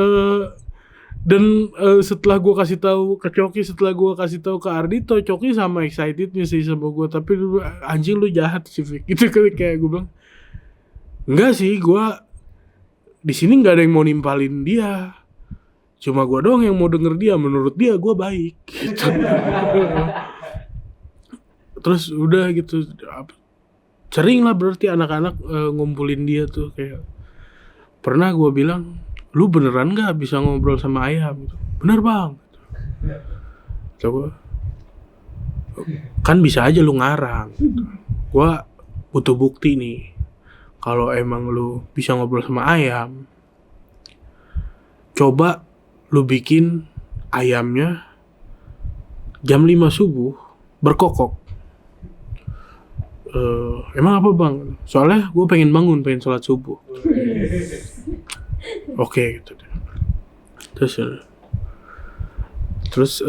dan setelah gue kasih tahu ke Coki, setelah gue kasih tahu ke Ardito, Coki sama excitednya sih sama gue. Tapi anjing lu jahat sih Fik. Itu kayak gue bilang enggak sih, gue di sini nggak ada yang mau nimpalin dia, cuma gue doang yang mau denger dia. Menurut dia gue baik gitu. Terus udah gitu sering lah berarti anak-anak ngumpulin dia tuh. Kayak pernah gue bilang, lu beneran gak bisa ngobrol sama ayam gitu? Bener bang. Coba kan bisa aja lu ngarang gitu. Gua butuh bukti nih kalau emang lu bisa ngobrol sama ayam. Coba lu bikin ayamnya jam 5 subuh berkokok. Emang apa bang? Soalnya gue pengen bangun, pengen sholat subuh. Oke gitu. Terus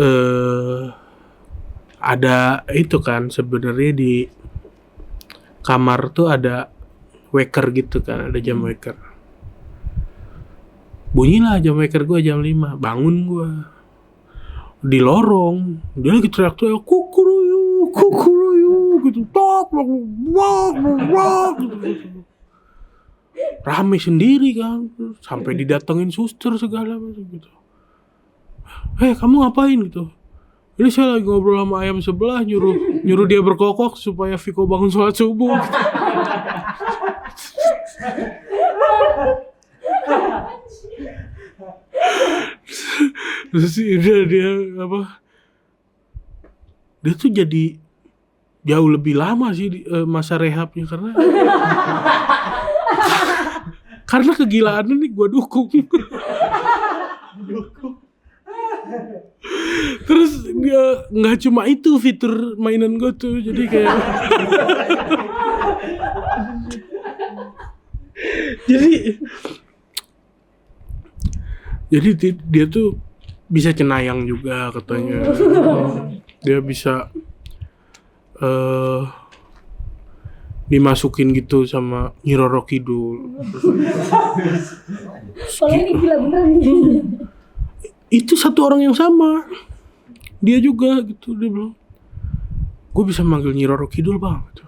ada itu kan sebenarnya di kamar tuh ada waker gitu kan, ada jam waker. Bunyilah jam waker gue jam 5, bangun gue. Di lorong dia lagi teriak-teriak kukuruyuk gitu, tok gitu. Rame sendiri kan, sampai didatengin suster segala macam gitu. Kamu ngapain gitu? Ini saya lagi ngobrol sama ayam sebelah, nyuruh dia berkokok supaya Viko bangun sholat subuh. Gitu. Terus dia apa? Dia tuh jadi jauh lebih lama sih masa rehabnya karena kegilaannya nih gue dukung. Terus dia nggak cuma itu fitur mainan gue tuh, jadi kayak jadi dia tuh bisa cenayang juga katanya. Dia bisa dimasukin gitu sama Nyi Roro Kidul. Kalau ini gila beneran nih. Itu satu orang yang sama. Dia juga gitu, dia bilang, gue bisa manggil Nyi Roro Kidul bang gitu.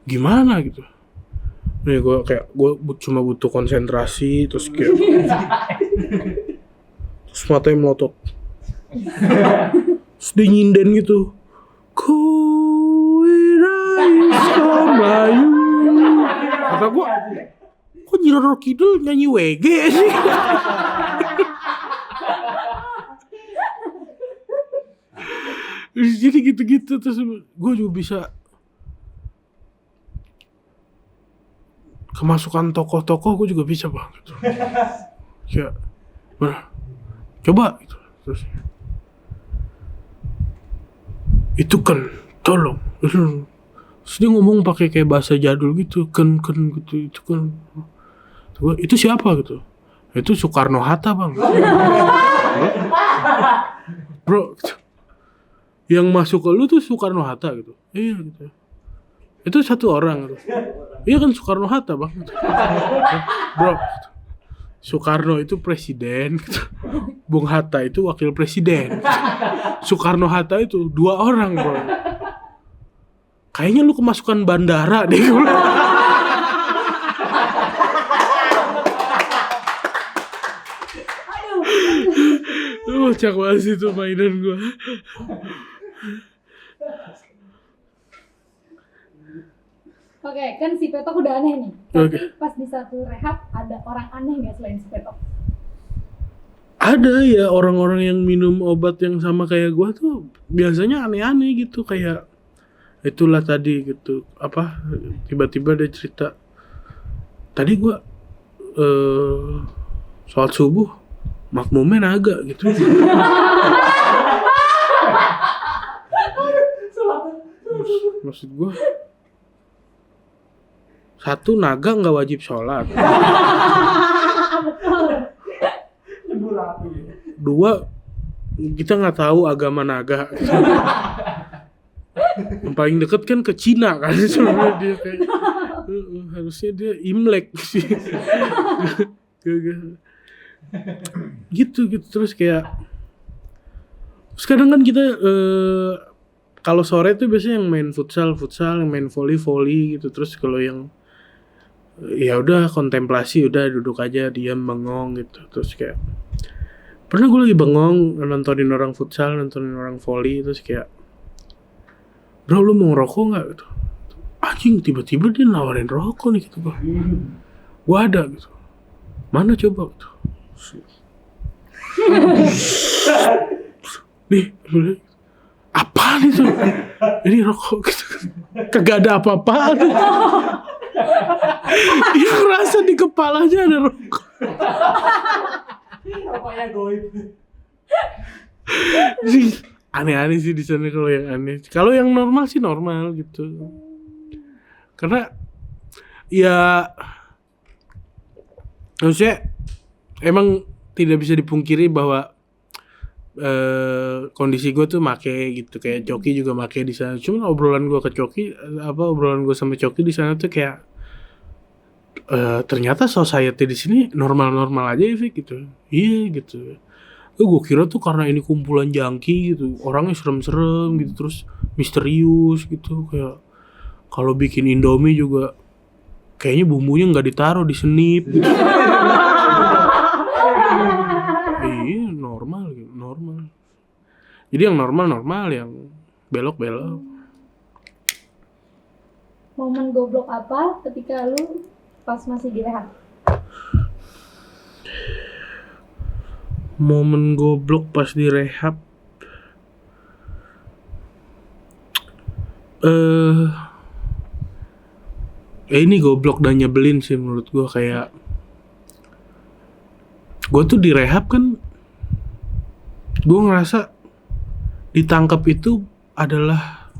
Gimana gitu. Nih gue cuma butuh konsentrasi, terus kayak terus matanya melotot. Terus dia nyinden gitu. Melayu. Kata gue, kok Nyi Roro Kidul nyanyi WG sih? Jadi gitu-gitu. Terus gue juga bisa kemasukan tokoh-tokoh, gue juga bisa banget. Ya, coba gitu. Terus itu kan, tolong. Terus dia ngomong pakai kayak bahasa jadul gitu, kan gitu, itu kan. Itu siapa gitu? Itu Soekarno Hatta bang. Bro, yang masuk ke lu tuh Soekarno Hatta gitu. Iya gitu. Itu satu orang gitu. Iya kan Soekarno Hatta bang. Bro, Soekarno itu presiden gitu. Bung Hatta itu wakil presiden. Soekarno Hatta itu 2 orang bro. Kayaknya lu kemasukan bandara deh. Lu cak banget itu mainan gua. Oke, kan si Petok udah aneh nih. Tapi pas di satu rehab ada orang aneh nggak selain si Petok? Ada ya orang-orang yang minum obat yang sama kayak gua tuh biasanya aneh-aneh gitu, kayak itulah tadi gitu, apa tiba-tiba dia cerita tadi gua sholat subuh makmumnya naga gitu. Maksud gua, satu, naga nggak wajib sholat. Dua, kita nggak tahu agama naga. Yang paling deket kan ke Cina kan sebenarnya dia kayak harusnya dia Imlek sih. gitu terus kayak sekarang kan kita kalau sore tuh biasanya yang main futsal, yang main volley gitu. Terus kalau yang ya udah kontemplasi, udah duduk aja diam bengong gitu. Terus kayak pernah gue lagi bengong nontonin orang futsal, nontonin orang volley, terus kayak, bro lu mau ngerokok nggak gitu. Anjing tiba-tiba dia nawarin rokok nih gitu bang. Gue ada gitu. Mana coba gitu. Nih apaan itu? Ini rokok gitu. Kagak ada apa-apaan. Dia ngerasa di kepalanya ada rokok. Rokoknya goib. Aneh-aneh sih di sana kalau yang aneh. Kalau yang normal sih normal gitu. Karena ya maksudnya emang tidak bisa dipungkiri bahwa kondisi gue tuh make gitu, kayak Coki juga make di sana. Cuman obrolan gue ke Coki, obrolan gue sama Coki di sana tuh kayak ternyata society di sini normal-normal aja ya Fik gitu. Iya gitu. Gue kira tuh karena ini kumpulan jangki gitu, orangnya serem-serem gitu, terus misterius gitu, kayak kalau bikin Indomie juga kayaknya bumbunya nggak ditaruh di senip gitu. Iya normal gitu, normal. Jadi yang normal, yang belok-belok. Momen goblok apa ketika lu pas masih di rehab? Momen goblok pas di rehab, ini goblok dan nyebelin sih menurut gue. Kayak gue tuh di rehab kan, gue ngerasa ditangkap itu adalah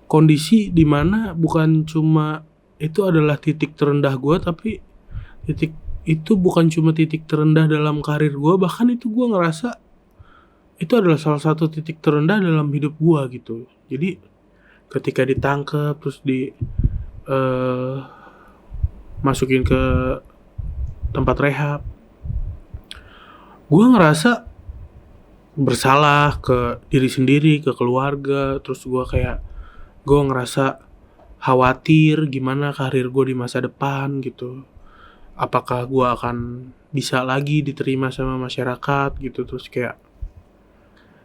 kondisi dimana bukan cuma itu adalah titik terendah gue, tapi titik itu bukan cuma titik terendah dalam karir gue, bahkan itu gue ngerasa itu adalah salah satu titik terendah dalam hidup gue gitu. Jadi ketika ditangkap terus masukin ke tempat rehab, gue ngerasa bersalah ke diri sendiri, ke keluarga. Terus gue ngerasa khawatir gimana karir gue di masa depan gitu. Apakah gue akan bisa lagi diterima sama masyarakat gitu. Terus kayak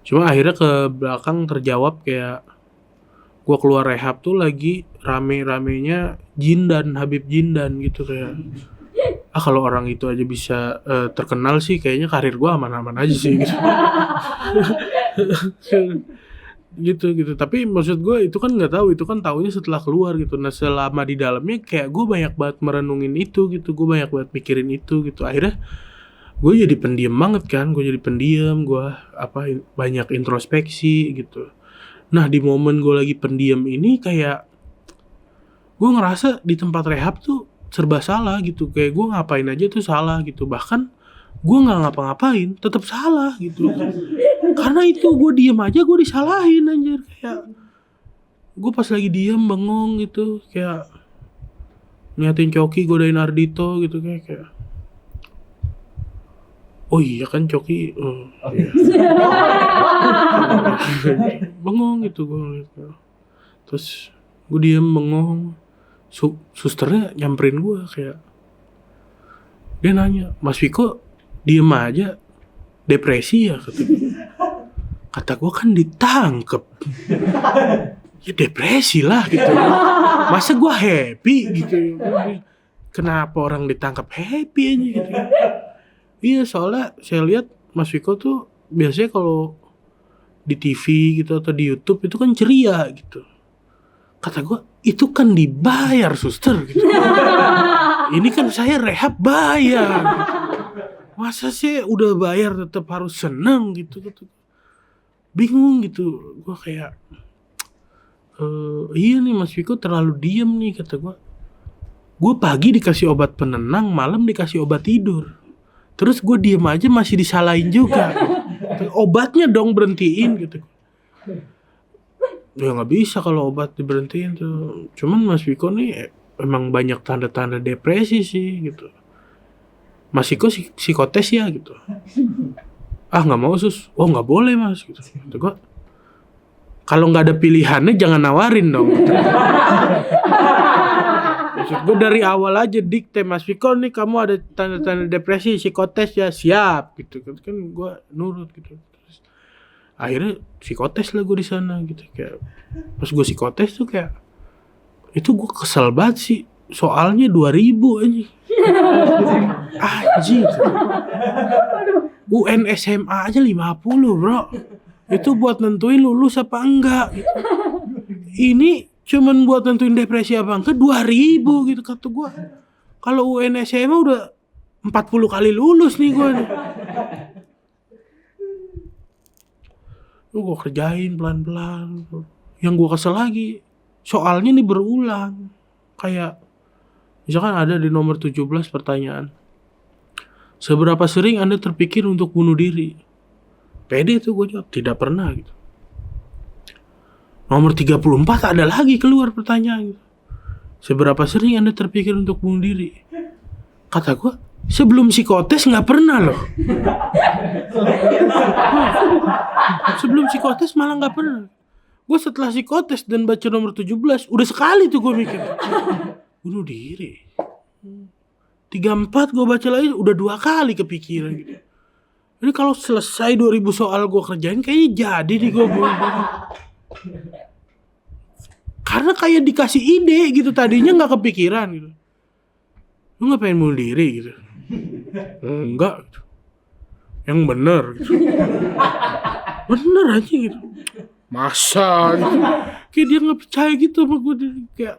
cuma akhirnya ke belakang terjawab, kayak gue keluar rehab tuh lagi rame-ramenya Jindan, Habib Jindan gitu. Kayak kalau orang itu aja bisa terkenal sih, kayaknya karir gue aman-aman aja sih gitu. gitu. Tapi maksud gue itu kan nggak tahu, itu kan taunya setelah keluar gitu. Nah selama di dalamnya kayak gue banyak banget merenungin itu gitu, gue banyak banget mikirin itu gitu. Akhirnya gue jadi pendiam banget kan, gue banyak introspeksi gitu. Nah di momen gue lagi pendiam ini, kayak gue ngerasa di tempat rehab tuh serba salah gitu. Kayak gue ngapain aja tuh salah gitu. Bahkan gue nggak ngapa-ngapain tetap salah gitu. Karena itu gue diem aja gue disalahin anjir. Kayak gue pas lagi diem bengong gitu, kayak niatin Coki godain Ardito gitu kayak oh iya kan Coki iya. Bengong gitu gue ngeliat. Terus gue diem bengong, susternya nyamperin gue kayak dia nanya, Mas Viko diem aja depresi ya kata gue kan ditangkep ya depresi lah gitu, masa gue happy gitu, kenapa orang ditangkap happy aja gitu. Iya soalnya saya lihat Mas Viko tuh biasanya kalau di TV gitu atau di YouTube itu kan ceria gitu. Kata gue itu kan dibayar suster gitu. Ini kan saya rehab bayar gitu. Masa sih udah bayar tetap harus seneng gitu. Bingung gitu. Gue kayak iya nih Mas Viko terlalu diem nih kata gue. Gue pagi dikasih obat penenang, malam dikasih obat tidur. Terus gue diem aja masih disalahin juga. Obatnya dong berhentiin gitu. Ya nggak bisa kalau obat diberhentiin tuh. Cuman Mas Viko nih emang banyak tanda-tanda depresi sih gitu. Mas Viko psikotes ya gitu. Ah nggak mau sus. Oh nggak boleh mas gitu. Gitu gue. Kalau nggak ada pilihannya jangan nawarin dong. Gitu. Maksud gue dari awal aja dikte Mas Viko nih kamu ada tanda-tanda depresi psikotes ya siap gitu kan gue nurut gitu. Terus, akhirnya psikotes lah gue di sana gitu kayak pas gue psikotes tuh kayak itu gue kesel banget sih soalnya 2.000 aja anjir UN SMA aja 50 bro itu buat nentuin lulus apa enggak gitu. Ini cuman buat nentuin depresi apa enggak 2.000 gitu kata gue. Kalau UN SMA udah 40 kali lulus nih gue. Gue kerjain pelan-pelan. Yang gue kesel lagi soalnya nih berulang. Kayak misalkan ada di nomor 17 pertanyaan. Seberapa sering Anda terpikir untuk bunuh diri? Pede tuh gue jawab tidak pernah gitu. Nomor 34 ada lagi keluar pertanyaan. Seberapa sering Anda terpikir untuk bunuh diri? Kata gue, sebelum psikotes gak pernah loh. Sebelum psikotes malah gak pernah. Gue setelah psikotes dan baca nomor 17, udah sekali tuh gue mikir. Bunuh diri. 34 gue baca lagi, udah 2 kali kepikiran gitu. Ini kalau selesai 2.000 soal gue kerjain, kayaknya jadi nih gue bunuh diri. Karena kayak dikasih ide gitu tadinya nggak kepikiran gitu. Lu nggak pengen bunuh diri gitu? Enggak gitu. Yang bener gitu. Bener aja gitu. Masa gitu. Kayak dia nggak percaya gitu sama gue. Kayak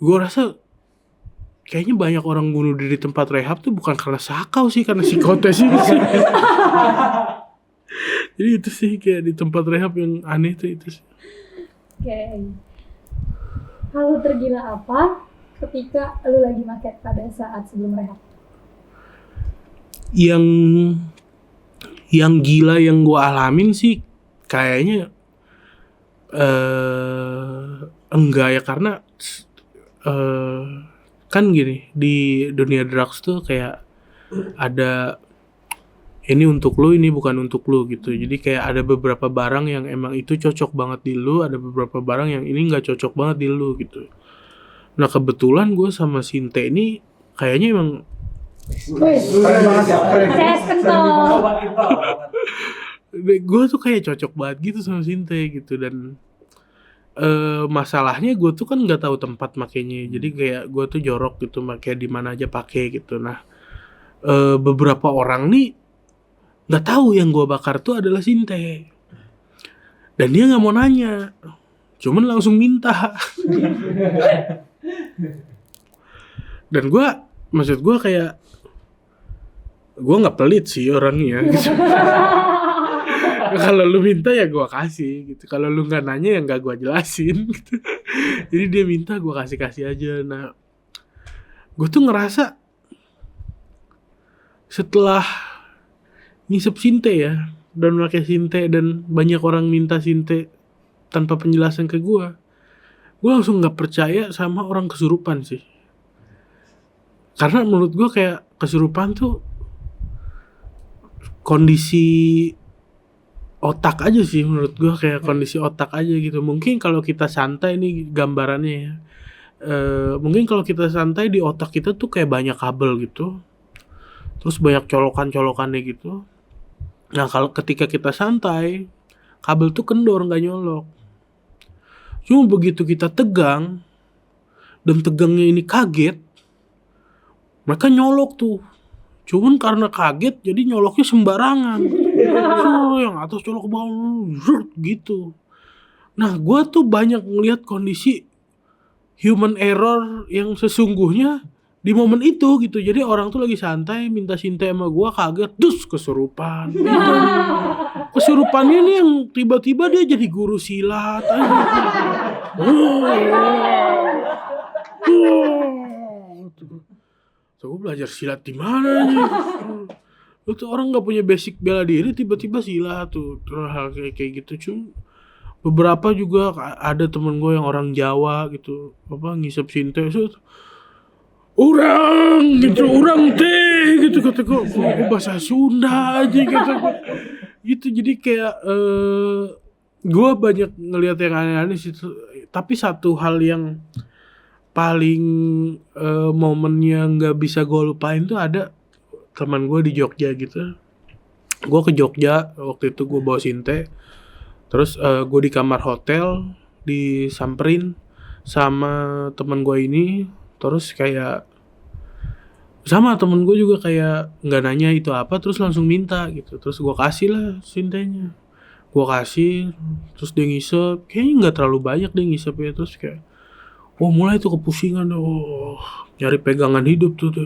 gue rasa kayaknya banyak orang bunuh diri di tempat rehab tuh bukan karena sakau sih, karena psikotes itu sih. Jadi itu sih kayak di tempat rehab yang aneh tuh itu sih. Oke. Hal tergila apa ketika lu lagi make pada saat sebelum rehab? Yang gila yang gue alamin sih kayaknya enggak ya, karena kan gini di dunia drugs tuh kayak ada ini untuk lu, ini bukan untuk lu gitu. Jadi kayak ada beberapa barang yang emang itu cocok banget di lu, ada beberapa barang yang ini nggak cocok banget di lu gitu. Nah kebetulan gue sama Sinte ini kayaknya emang Keren banget ya, keren. Ses kentol. gue tuh kayak cocok banget gitu sama Sinte gitu. Dan masalahnya gue tuh kan nggak tahu tempat makainya, jadi kayak gue tuh jorok gitu makai di mana aja pakai gitu. Nah beberapa orang nih nggak tahu yang gue bakar tuh adalah Sinte, dan dia nggak mau nanya, cuman langsung minta. Dan gue, maksud gue kayak gue nggak pelit sih orangnya. Gitu. Kalau lu minta ya gue kasih, gitu. Kalau lu nggak nanya ya nggak gue jelasin. Gitu. Jadi dia minta gue kasih aja. Nah, gue tuh ngerasa setelah ngisep Sinte ya, dan pakai sinte dan banyak orang minta sinte tanpa penjelasan ke gue langsung nggak percaya sama orang kesurupan sih. Karena menurut gue kayak kesurupan tuh kondisi otak aja sih menurut gue, kayak kondisi otak aja gitu. Mungkin kalau kita santai nih gambarannya ya. Mungkin kalau kita santai di otak kita tuh kayak banyak kabel gitu. Terus banyak colokan-colokannya gitu. Nah kalau ketika kita santai, kabel tuh kendor nggak nyolok. Cuma begitu kita tegang, dan tegangnya ini kaget, mereka nyolok tuh. Cuman karena kaget jadi nyoloknya sembarangan. Yang atas colok ke bawah gitu. Nah gue tuh banyak ngeliat kondisi human error yang sesungguhnya di momen itu gitu. Jadi orang tuh lagi santai minta sinte sama gue, kaget dus kesurupan gitu. Kesurupannya nih yang tiba-tiba dia jadi guru silat aja. So, gue belajar silat di mana nih? Itu orang nggak punya basic bela diri tiba-tiba silat tuh. Terus hal kayak gitu. Cuma beberapa juga ada temen gue yang orang Jawa gitu, apa ngisep sinte, orang gitu, orang teh gitu kata gue bahasa Sunda aja gitu. Jadi kayak gue banyak ngelihat yang aneh-aneh sih. Tapi satu hal yang paling momennya nggak bisa gue lupain tuh ada teman gue di Jogja gitu. Gue ke Jogja waktu itu, gue bawa sinte. Terus gue di kamar hotel disamperin sama teman gue ini. Terus kayak sama temen gue juga kayak nggak nanya itu apa, terus langsung minta gitu. Terus gue kasih lah sintenya, gue kasih. Terus dia ngisep, kayaknya nggak terlalu banyak dia ngisep ya. Terus kayak mulai tuh kepusingan, nyari pegangan hidup tuh deh.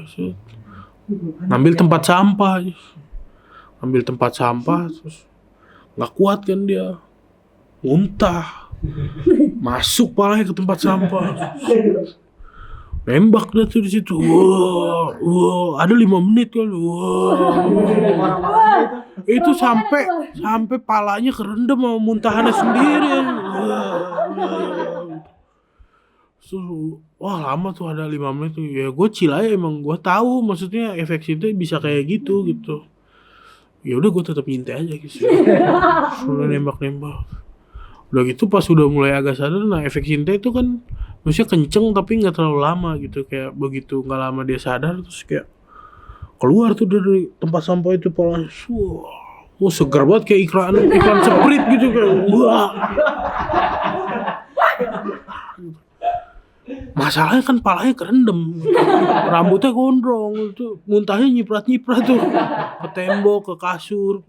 Ngambil tempat sampah terus nggak kuat kan dia, muntah, masuk palanya ke tempat sampah, nembak dah tuh di situ. Ada 5 menit kan. Itu sampai palanya kerendam sama muntahannya sendiri. Lama tuh, ada 5 menit tuh. Ya gue chill aja, emang gue tahu maksudnya efek sinte bisa kayak gitu. Ya udah gue tetap ngintai aja gitu. Sudah nembak. Udah gitu pas udah mulai agak sadar, nah efek sinte itu kan maksudnya kenceng tapi nggak terlalu lama gitu. Kayak begitu nggak lama dia sadar, terus kayak keluar tuh dari tempat sampah itu palanya. Segar banget kayak iklan Sprite gitu kayak. Masalahnya kan palanya kerendam, rambutnya gondrong, itu muntahnya nyiprat tuh ke tembok, ke kasur.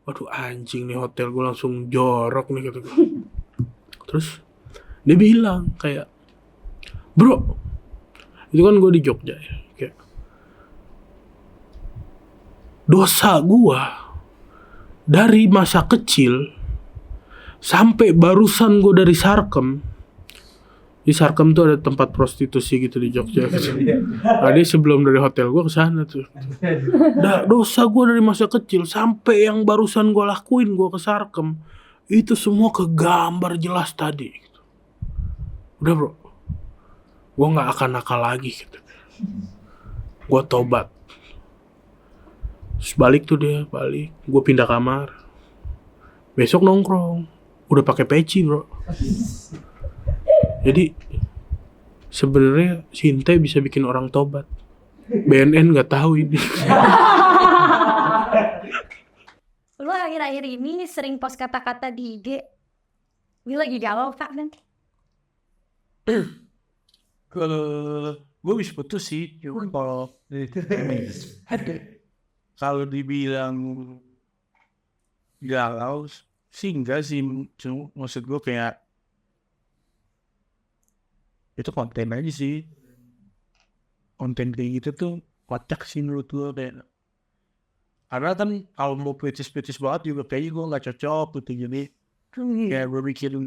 Waduh anjing nih, hotel gue langsung jorok nih gitu. Terus dia bilang kayak, bro, itu kan gue di Jogja ya, kayak dosa gue dari masa kecil sampai barusan gue dari Sarkem. Di Sarkem tuh ada tempat prostitusi gitu di Jogja gitu. Nah, dia sebelum dari hotel gue kesana tuh. Dosa gue dari masa kecil sampai yang barusan gue lakuin, gue ke Sarkem, itu semua kegambar jelas tadi gitu. Udah bro, gue gak akan nakal lagi gitu. Gue tobat. Terus balik, gue pindah kamar. Besok nongkrong, udah pakai peci bro. Jadi sebenarnya sinte bisa bikin orang tobat. BNN nggak tahu ini. Lu akhir-akhir ini sering post kata-kata di IG. Lu lagi galau Pak kan? Gue bisa putus sih. Kalau dibilang galau sih enggak sih. Maksud gue kayak itu konten aja sih. Konten kayak gitu tuh kocak sih menurut gue kayak. Karena kan kalau mau puitis banget juga kayaknya gue gak cocok gitu. Jadi kayak gue bikin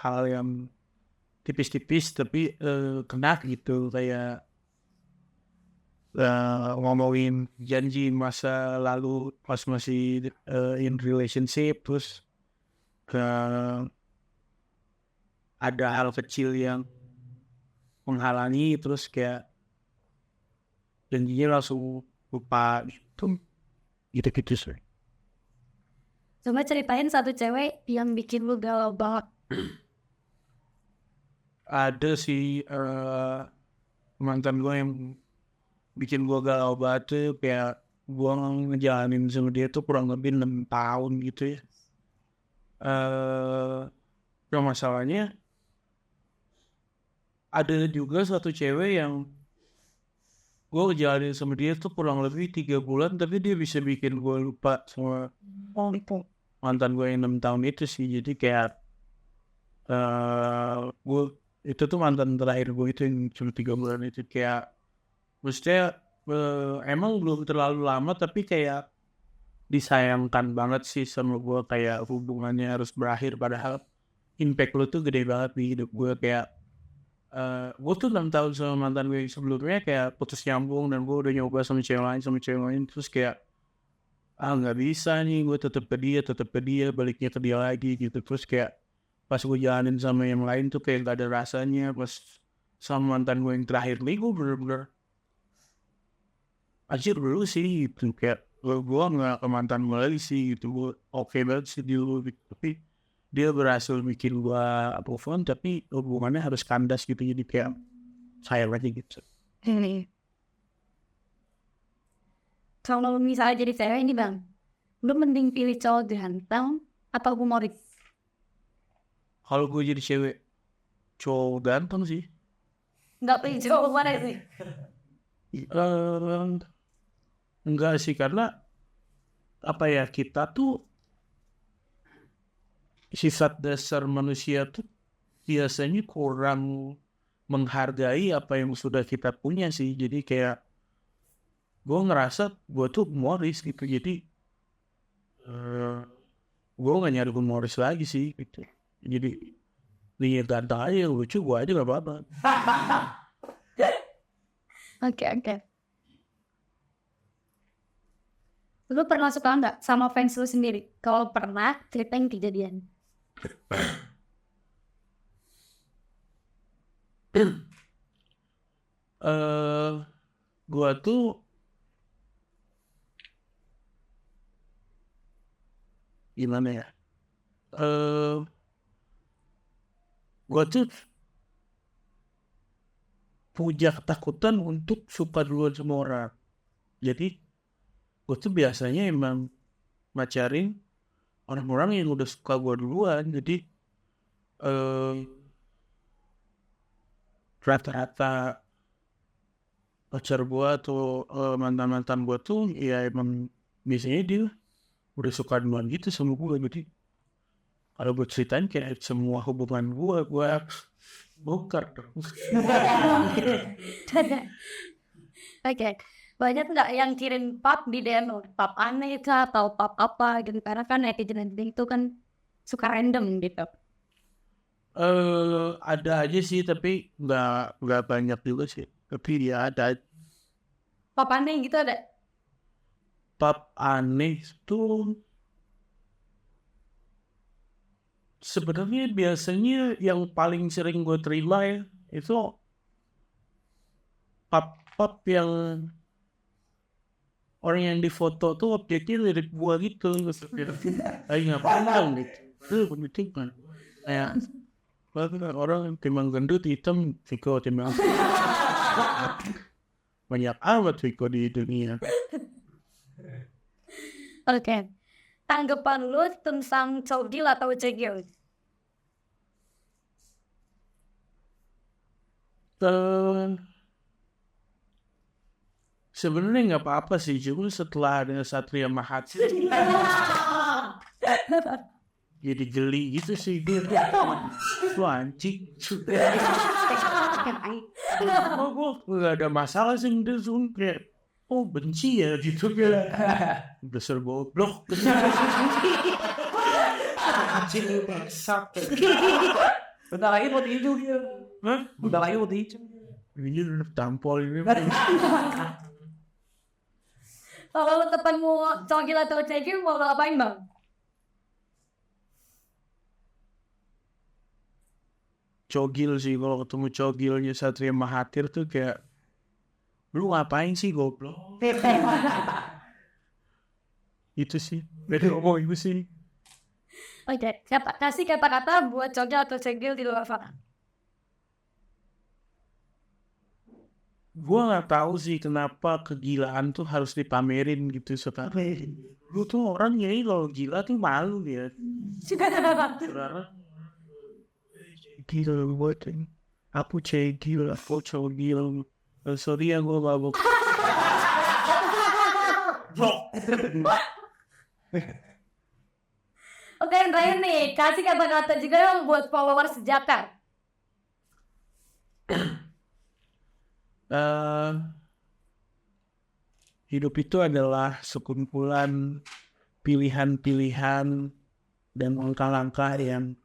hal yang tipis-tipis tapi kena gitu. Kayak ngomongin janji masa lalu pas masih in relationship, terus ada hal kecil yang menghalangi, terus kayak janjinya langsung lupa gitu sih. Coba ceritain satu cewek yang bikin lu galau banget. Ada sih mantan gue yang bikin gue galau banget tuh, kayak gue ngejalanin sama dia tuh kurang lebih 6 tahun gitu ya. Masalahnya ada juga satu cewek yang gue ngejalanin sama dia tuh kurang lebih 3 bulan, tapi dia bisa bikin gue lupa sama mantan gue yang 6 tahun itu sih. Jadi kayak gue itu tuh mantan terakhir gue itu yang cuma 3 bulan itu, kayak maksudnya emang belum terlalu lama tapi kayak disayangkan banget sih sama gue, kayak hubungannya harus berakhir padahal impact lo tuh gede banget di hidup gue. Kayak gue tuh 6 tahun sama mantan gue sebelumnya kayak putus nyambung, dan gue udah nyoba sama cewek lain terus kayak nggak bisa nih, gue tetep ke dia, baliknya ke dia lagi gitu. Terus kayak pas gue jalanin sama yang lain tuh kayak gak ada rasanya. Pas sama mantan gue yang terakhir nih gue bener-bener anjir dulu sih gitu, kayak gue nggak ke mantan gue lagi sih gitu. Gue oke banget sih dulu gitu, tapi dia berhasil bikin gue move on, tapi hubungannya harus kandas gitu. Jadi kayak sayang aja gitu. Kalau misalnya jadi cewek ini bang, lu mending pilih cowok ganteng atau humoris? Kalau gue jadi cewek, cowok ganteng sih. Nggak pilih cowok mana sih? Enggak sih, karena apa ya, kita tuh sifat dasar manusia tuh biasanya kurang menghargai apa yang sudah kita punya sih. Jadi kayak gue ngerasa gue tuh humoris gitu, jadi gue gak nyari humoris lagi sih gitu. Jadi dia ganteng aja, lucu, gue aja gak apa-apa. Oke. Lu pernah suka nggak sama fans lu sendiri? Kalau pernah, ceritain kejadian. Gue tuh gimana ya? Gue tuh punya ketakutan untuk suka duluan sama orang. Jadi gue tuh biasanya emang macarin orang-orang yang udah suka gue duluan. Jadi rata-rata pacar gue atau mantan-mantan gue tuh ya emang biasanya dia udah suka duluan gitu sama gue. Jadi kalau gue ceritain kayak semua hubungan gue bongkar dong. Oke. Banyak nggak yang kirim pap di DM lu? Pap aneh kah atau pap apa gitu? Karena kan netizen itu kan suka random gitu. Ada aja sih, tapi nggak banyak juga sih. Tapi ya ada. Pap aneh gitu ada? Pap aneh tuh sebenarnya biasanya yang paling sering gue terima ya itu pap yang orang yang difoto tuh objeknya mirip gue gitu. Ayo ngapain gitu? Penting kan? Kayak orang timbang gendut hitam, Viko timbang banyak amat Viko di dunia. Oke. Tanggapan lu tentang cogil atau cegil? Sebenarnya nggak apa-apa sih, cuma setelah ada Satria Mahathir jadi geli gitu sih dia. Lu anjing. Gue nggak ada masalah sih, dia tuh kayak benci ya gitu kayak besar goblok. Anjing bangsat. Bentar lagi mau hijau dia. Hah? Bentar lagi mau hijau. Ini tampol ini. Kalau ketemu cogil atau cegil mau ngapain bang? Cogil sih, kalau ketemu cogilnya Satria Mahathir tuh kayak, lu ngapain sih goblok? Itu sih, beda ngomong itu sih. Oke, kasih kata-kata buat cogil atau cegil di luar sana. Gua nggak tahu sih kenapa kegilaan tuh harus dipamerin gitu sekarang. Lu tuh orang ya kalau gila tuh malu ya. Sekarang gila buat aku cegil, aku cogil. Sorry ya gue mabuk. Oke, yang terakhir nih, kasih kata-kata juga dong buat followers Jakar. Hidup itu adalah sekumpulan pilihan-pilihan dan langkah-langkah yang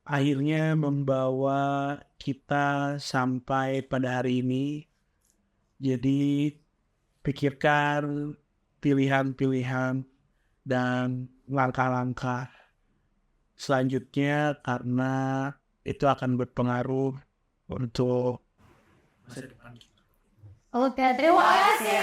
akhirnya membawa kita sampai pada hari ini. Jadi pikirkan pilihan-pilihan dan langkah-langkah selanjutnya karena itu akan berpengaruh untuk masa depan kita. Oke, terima kasih.